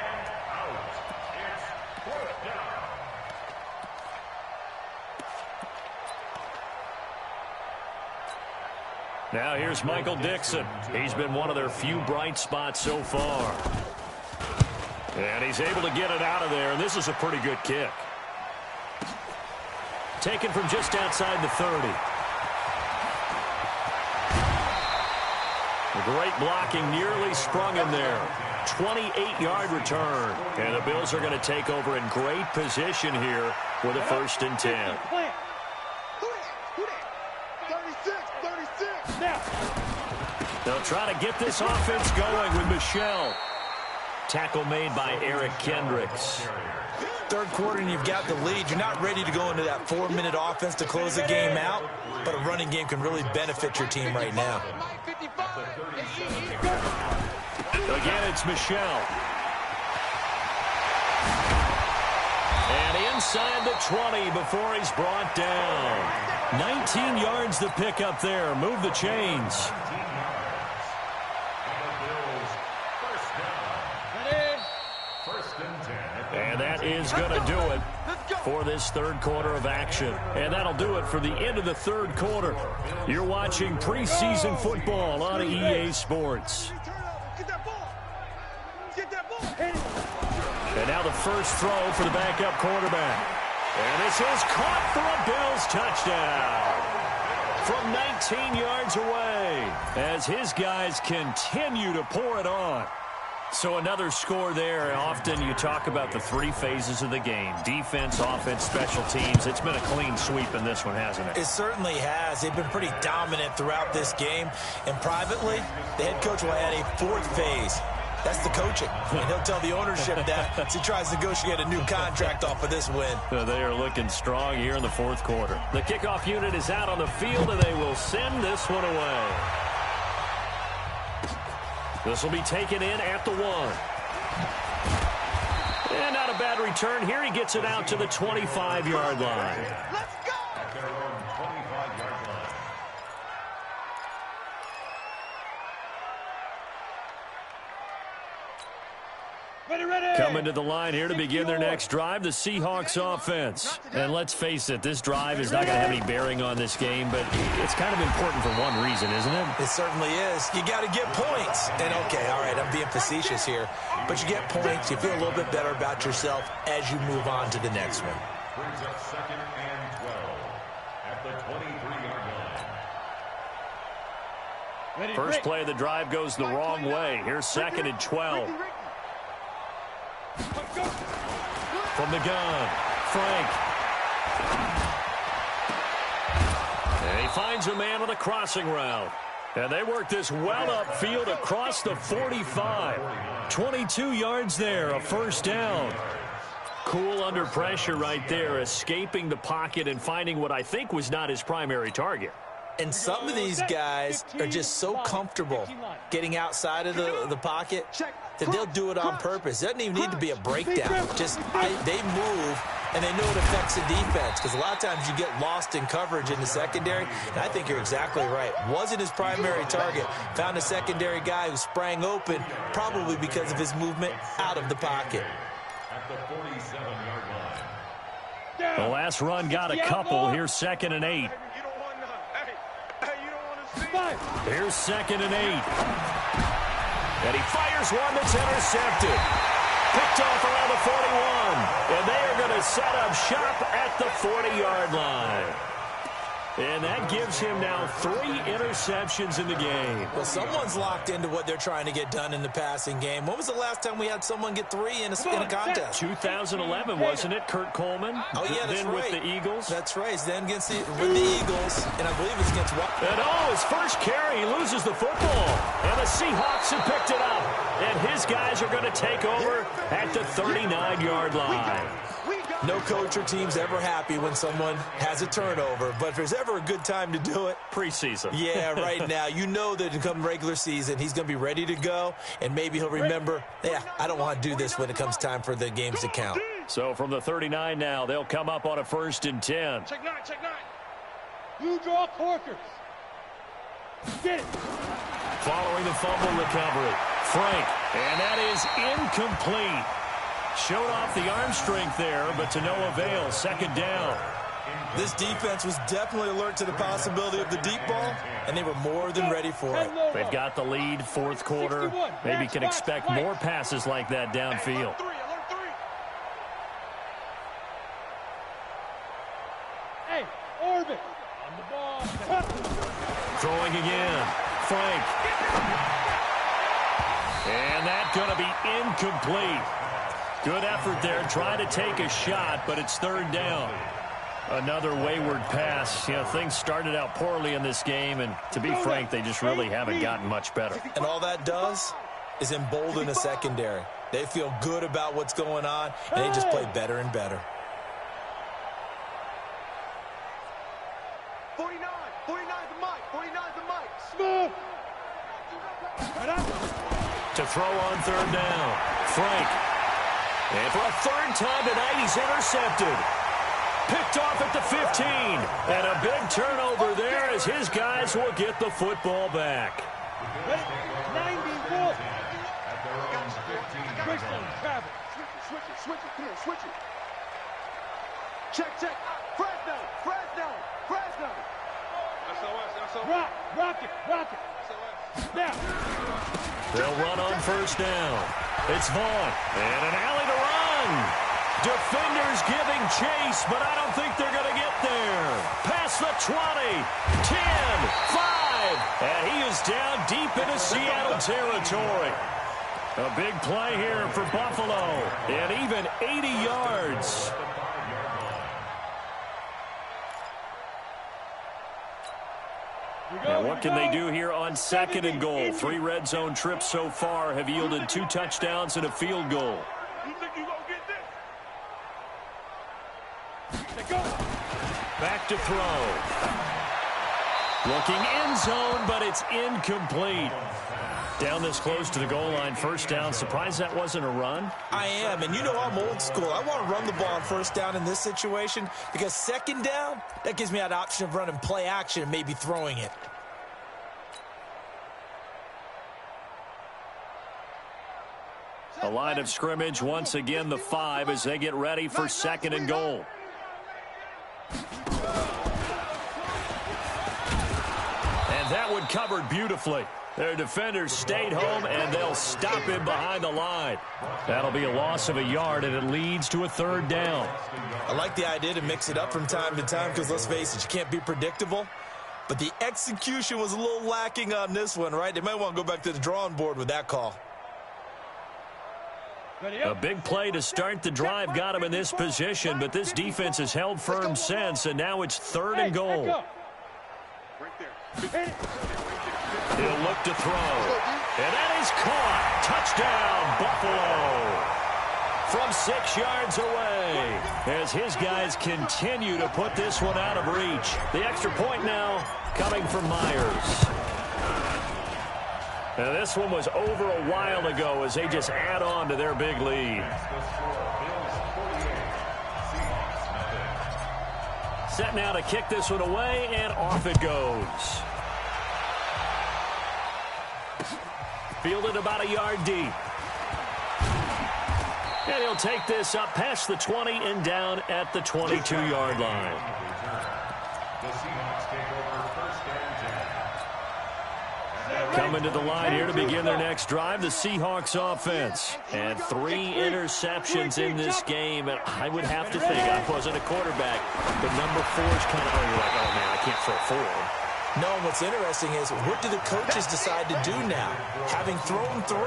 Now here's Michael Dixon. He's been one of their few bright spots so far. And he's able to get it out of there, and this is a pretty good kick. Taken from just outside the 30. Great blocking, nearly sprung him there. 28-yard return. And the Bills are going to take over in great position here with a 1st and 10. They'll try to get this offense going with Michelle. Tackle made by Eric Kendricks. Third quarter and you've got the lead. You're not ready to go into that 4-minute offense to close the game out, but a running game can really benefit your team right now. Again, it's Michelle. And inside the 20 before he's brought down. 19 yards to pick up there. Move the chains. And that is going to do it for this third quarter of action. And that'll do it for the end of the third quarter. You're watching preseason football on EA Sports. And now the first throw for the backup quarterback. And this is caught for a Bills touchdown from 19 yards away as his guys continue to pour it on. So another score there. Often you talk about the 3 phases of the game. Defense, offense, special teams. It's been a clean sweep in this one, hasn't it? It certainly has. They've been pretty dominant throughout this game. And privately, the head coach will add a 4th phase. That's the coaching. And he'll tell the ownership that as he tries to negotiate a new contract off of this win. So they are looking strong here in the fourth quarter. The kickoff unit is out on the field, and they will send this one away. This will be taken in at the 1. And not a bad return here. He gets it out to the 25-yard line. Let's go! Ready. Coming to the line here to begin their next drive, the Seahawks offense. And let's face it, this drive is not going to have any bearing on this game, but it's kind of important for one reason, isn't it? It certainly is. You got to get points. And, okay, all right, I'm being facetious here. But you get points, you feel a little bit better about yourself as you move on to the next one. Brings up 2nd and 12 at the 23-yard line. First play of the drive goes the wrong way. Here's 2nd and 12. From the gun, Frank. And he finds a man on the crossing route. And they work this well upfield across the 45. 22 yards there, a 1st down. Cool under pressure right there, escaping the pocket and finding what I think was not his primary target. And some of these guys are just so comfortable getting outside of the pocket that they'll do it on purpose. It doesn't even need to be a breakdown. Just they move, and they know it affects the defense. Because a lot of times you get lost in coverage in the secondary. And I think you're exactly right. Wasn't his primary target. Found a secondary guy who sprang open, probably because of his movement out of the pocket. At the 47-yard line. The last run got a couple. Here's 2nd and 8. Here's 2nd and 8. And he fires one that's intercepted. Picked off around the 41. And they are going to set up shop at the 40-yard line. And that gives him now 3 interceptions in the game. Well, someone's locked into what they're trying to get done in the passing game. When was the last time we had someone get 3 in a contest? 2011, wasn't it, Kurt Coleman? Oh, yeah, that's then right. With the Eagles. That's right. Then with the Eagles, and I believe it's against what? And his first carry, he loses the football. And the Seahawks have picked it up. And his guys are going to take over at the 39-yard line. No coach or team's ever happy when someone has a turnover, but if there's ever a good time to do it, preseason. Yeah, right now. You know that come regular season, he's going to be ready to go, and maybe he'll remember, yeah, I don't want to do this when it comes time for the games to count. So from the 39 now, they'll come up on a 1st and 10. Check 9, check 9. You draw Corkers. Get it. Following the fumble recovery, Frank, and that is incomplete. Showed off the arm strength there, but to no avail. 2nd down. This defense was definitely alert to the possibility of the deep ball, and they were more than ready for it. They've got the lead, 4th quarter. Maybe can expect more passes like that downfield. Hey, Orbit, on the ball. Throwing again. Frank. And that's going to be incomplete. Good effort there, trying to take a shot, but it's 3rd down. Another wayward pass. You know, things started out poorly in this game, and to be frank, they just really haven't gotten much better. And all that does is embolden the secondary. They feel good about what's going on, and they just play better and better. 49 the mic, 49 the mic. Smooth. To throw on 3rd down. Frank. And for a 3rd time tonight, he's intercepted. Picked off at the 15. And a big turnover there as his guys will get the football back. 94. Travel. Switch it, come here, switch it. Check. Fresno. Rock it. Now. They'll run on 1st down. It's Vaughn. And an alley to run. Defenders giving chase, but I don't think they're going to get there. Past the 20, 10, 5. And he is down deep into Seattle territory. A big play here for Buffalo. And even 80 yards. Now what can they do here on 2nd and goal? 3 red zone trips so far have yielded 2 touchdowns and a field goal. You think you gonna get this? Back to throw. Looking end zone, but it's incomplete. Down this close to the goal line, 1st down. Surprised that wasn't a run? I am, and you know I'm old school. I want to run the ball on 1st down in this situation because 2nd down, that gives me that option of running play action and maybe throwing it. A line of scrimmage, once again the 5 as they get ready for 2nd and goal. And that one covered beautifully. Their defenders stayed home, and they'll stop him behind the line. That'll be a loss of a yard, and it leads to a 3rd down. I like the idea to mix it up from time to time because, let's face it, you can't be predictable. But the execution was a little lacking on this one, right? They might want to go back to the drawing board with that call. A big play to start the drive got him in this position, but this defense has held firm since, and now it's 3rd and goal. He'll look to throw. And that is caught. Touchdown, Buffalo. From 6 yards away as his guys continue to put this one out of reach. The extra point now coming from Myers. Now this one was over a while ago as they just add on to their big lead. Set now to kick this one away, and off it goes. Fielded about a yard deep. And he'll take this up past the 20 and down at the 22-yard line. The Seahawks take over 1st and 10. Coming to the line here to begin their next drive, the Seahawks offense. And 3 interceptions in this game. And I would have to think, I wasn't a quarterback, but number 4 is kind of, you're like, oh, man, I can't throw 4. No, what's interesting is, what do the coaches decide to do now? Having thrown 3,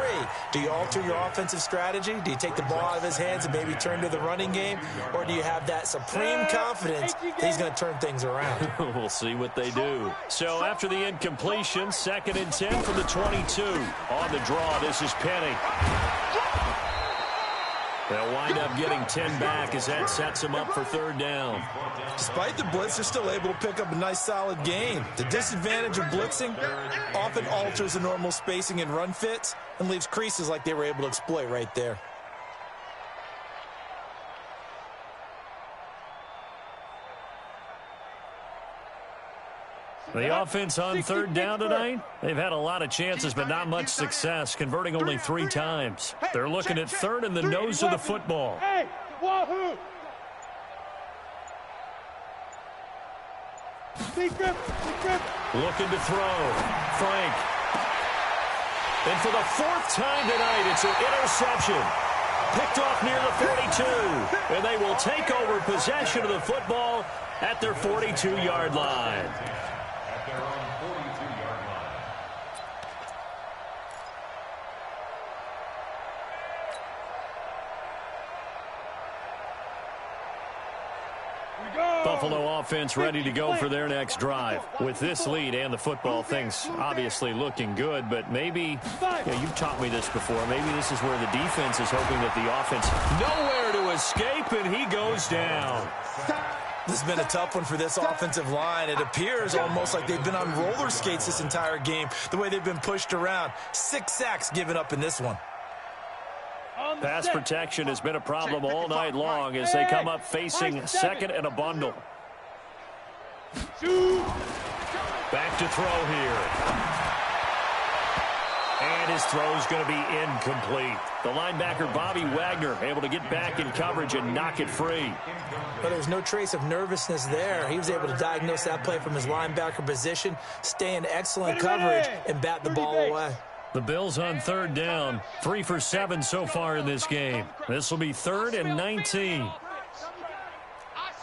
do you alter your offensive strategy? Do you take the ball out of his hands and maybe turn to the running game? Or do you have that supreme confidence that he's going to turn things around? We'll see what they do. So after the incompletion, 2nd and 10 from the 22. On the draw, this is Penny. They'll wind up getting 10 back as that sets them up for 3rd down. Despite the blitz, they're still able to pick up a nice, solid gain. The disadvantage of blitzing often alters the normal spacing and run fits and leaves creases like they were able to exploit right there. The offense on 3rd down tonight, they've had a lot of chances, but not much success, converting only 3 times. They're looking at 3rd in the nose of the football. Hey, wahoo! Looking to throw. Frank. And for the 4th time tonight, it's an interception. Picked off near the 42. And they will take over possession of the football at their 42-yard line. Buffalo offense ready to go for their next drive. With this lead and the football, things obviously looking good, but maybe, you've taught me this before, maybe this is where the defense is hoping that the offense nowhere to escape, and he goes down. This has been a tough one for this offensive line. It appears almost like they've been on roller skates this entire game, the way they've been pushed around. 6 sacks given up in this one. Pass protection has been a problem all night long as they come up facing 2nd and a bundle. Back to throw here. And his throw is going to be incomplete. The linebacker, Bobby Wagner, able to get back in coverage and knock it free. But there's no trace of nervousness there. He was able to diagnose that play from his linebacker position, stay in excellent coverage, and bat the ball away. The Bills on 3rd down, 3 for 7 so far in this game. This will be 3rd and 19. I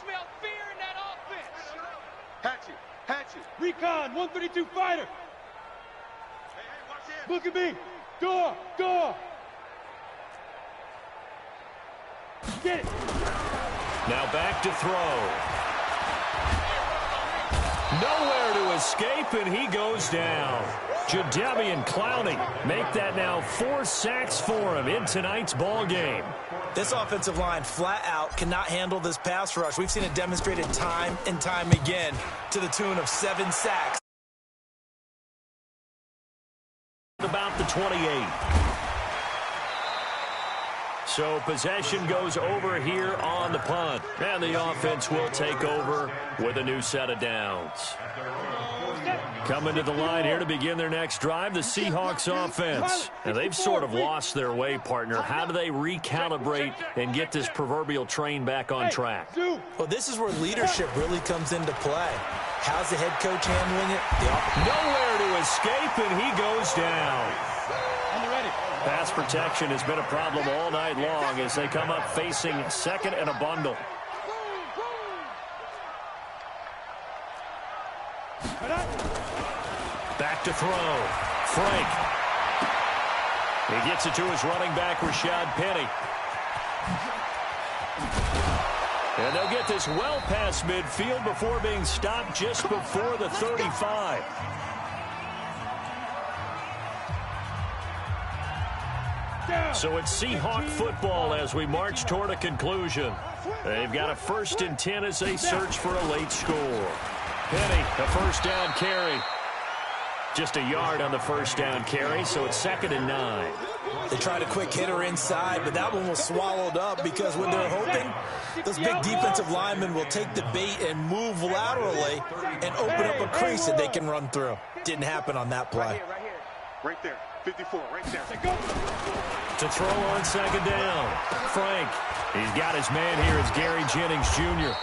smell fear in that offense. Hatchet. Recon, 132 fighter. Hey, watch him. Look at me. Door. Get it. Now back to throw. Nowhere to escape, and he goes down. Jadeveon Clowney make that now 4 sacks for him in tonight's ball game. This offensive line flat out cannot handle this pass rush. We've seen it demonstrated time and time again to the tune of 7 sacks. About the 28. So possession goes over here on the punt. And the offense will take over with a new set of downs. Coming to the line here to begin their next drive, the Seahawks offense. And they've sort of lost their way, partner. How do they recalibrate and get this proverbial train back on track? Well, this is where leadership really comes into play. How's the head coach handling it? Nowhere to escape, and he goes down. Pass protection has been a problem all night long as they come up facing 2nd and a bundle. Back to throw. Frank. He gets it to his running back, Rashad Penny. And they'll get this well past midfield before being stopped just before the 35. So it's Seahawk football as we march toward a conclusion. They've got a 1st and 10 as they search for a late score. Penny, a 1st down carry. Just a yard on the 1st down carry, so it's 2nd and 9. They tried a quick hitter inside, but that one was swallowed up because when they're hoping, those big defensive linemen will take the bait and move laterally and open up a crease that they can run through. Didn't happen on that play. Right there. 54, right there. To throw on 2nd down. Frank. He's got his man here. It's Gary Jennings Jr.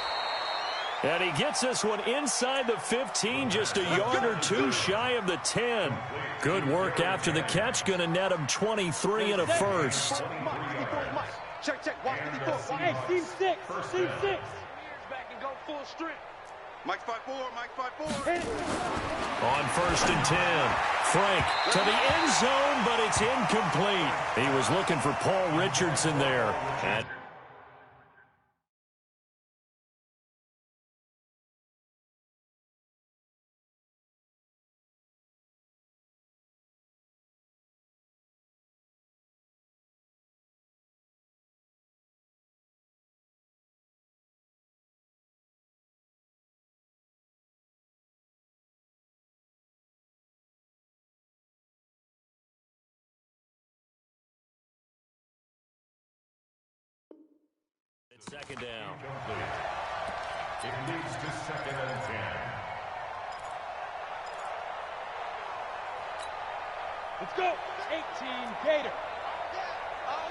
And he gets this one inside the 15, just a yard or two shy of the 10. Good work after the catch. Going to net him 23 and a first. Check. Watch the ball. Hey, team 6. Team 6. Back and go full strength. Mike's 5-4. Mike's 5-4. On 1st and 10. Frank to the end zone, but it's incomplete. He was looking for Paul Richardson there. And second down. It leads to 2nd and 10. Let's go. 18, Gator.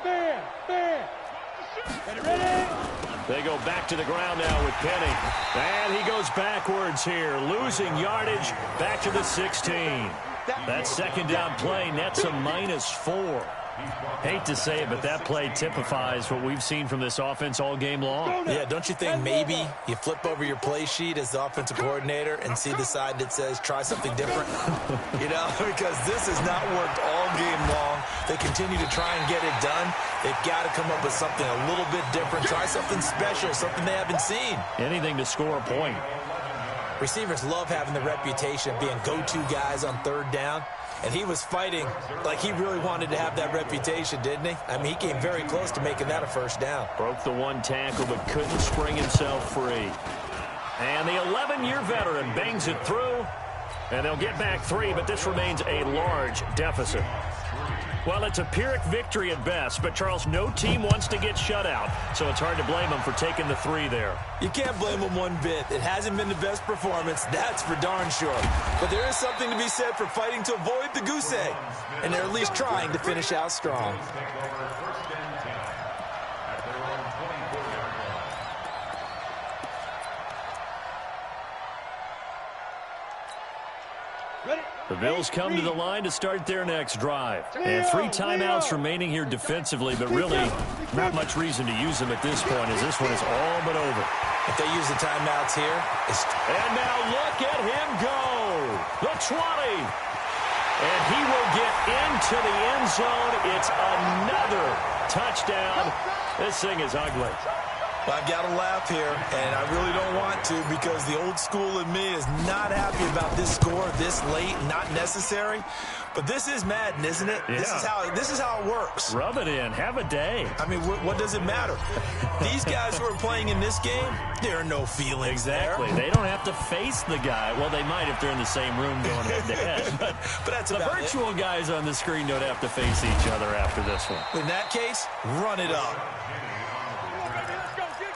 Bam. Ready? They go back to the ground now with Penny. And he goes backwards here, losing yardage back to the 16. That second down play nets a -4. Hate to say it, but that play typifies what we've seen from this offense all game long. Yeah, don't you think maybe you flip over your play sheet as the offensive coordinator and see the side that says try something different? You know, because this has not worked all game long. They continue to try and get it done. They've got to come up with something a little bit different. Try something special, something they haven't seen. Anything to score a point. Receivers love having the reputation of being go-to guys on 3rd down. And he was fighting like he really wanted to have that reputation, didn't he? I mean, he came very close to making that a 1st down. Broke the one tackle, but couldn't spring himself free. And the 11-year veteran bangs it through. And they'll get back 3, but this remains a large deficit. Well, it's a Pyrrhic victory at best, but, Charles, no team wants to get shut out, so it's hard to blame them for taking the 3 there. You can't blame them one bit. It hasn't been the best performance, that's for darn sure. But there is something to be said for fighting to avoid the goose egg, and they're at least trying to finish out strong. The Bills come to the line to start their next drive. And 3 timeouts remaining here defensively, but really not much reason to use them at this point, as this one is all but over. If they use the timeouts here, and now look at him go. The 20. And he will get into the end zone. It's another touchdown. This thing is ugly. I've got to laugh here, and I really don't want to because the old school in me is not happy about this score this late, not necessary. But this is Madden, isn't it? Yeah. This is how it works. Rub it in. Have a day. I mean, what does it matter? These guys who are playing in this game, there are no feelings exactly. there. They don't have to face the guy. Well, they might if they're in the same room going head-to-head. But that's the virtual guys on the screen don't have to face each other after this one. In that case, run it up.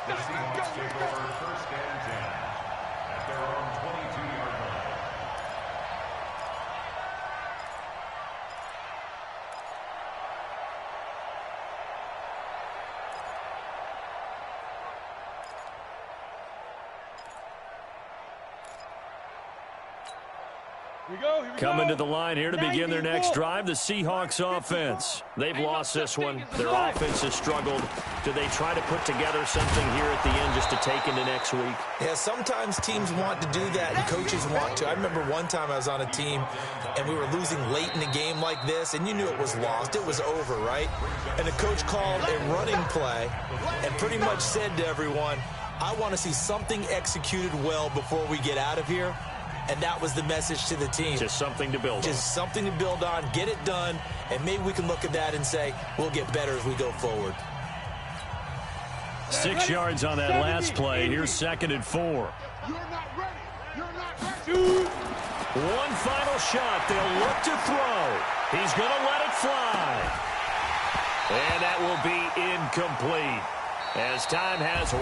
The Seahawks take over 1st and 10 at their own 22-yard line. Here we go. Coming to the line here to begin their next drive, the Seahawks offense. They've lost this one. Their offense has struggled. Do they try to put together something here at the end just to take into next week? Yeah, sometimes teams want to do that and coaches want to. I remember one time I was on a team and we were losing late in a game like this, and you knew it was lost. It was over, right? And the coach called a running play and pretty much said to everyone, I want to see something executed well before we get out of here. And that was the message to the team. Just something to build on. Just something to build on, get it done, and maybe we can look at that and say, we'll get better as we go forward. 6 yards on that last play. Here's 2nd and 4. You're not ready. You're not ready. One final shot. They'll look to throw. He's going to let it fly. And that will be incomplete as time has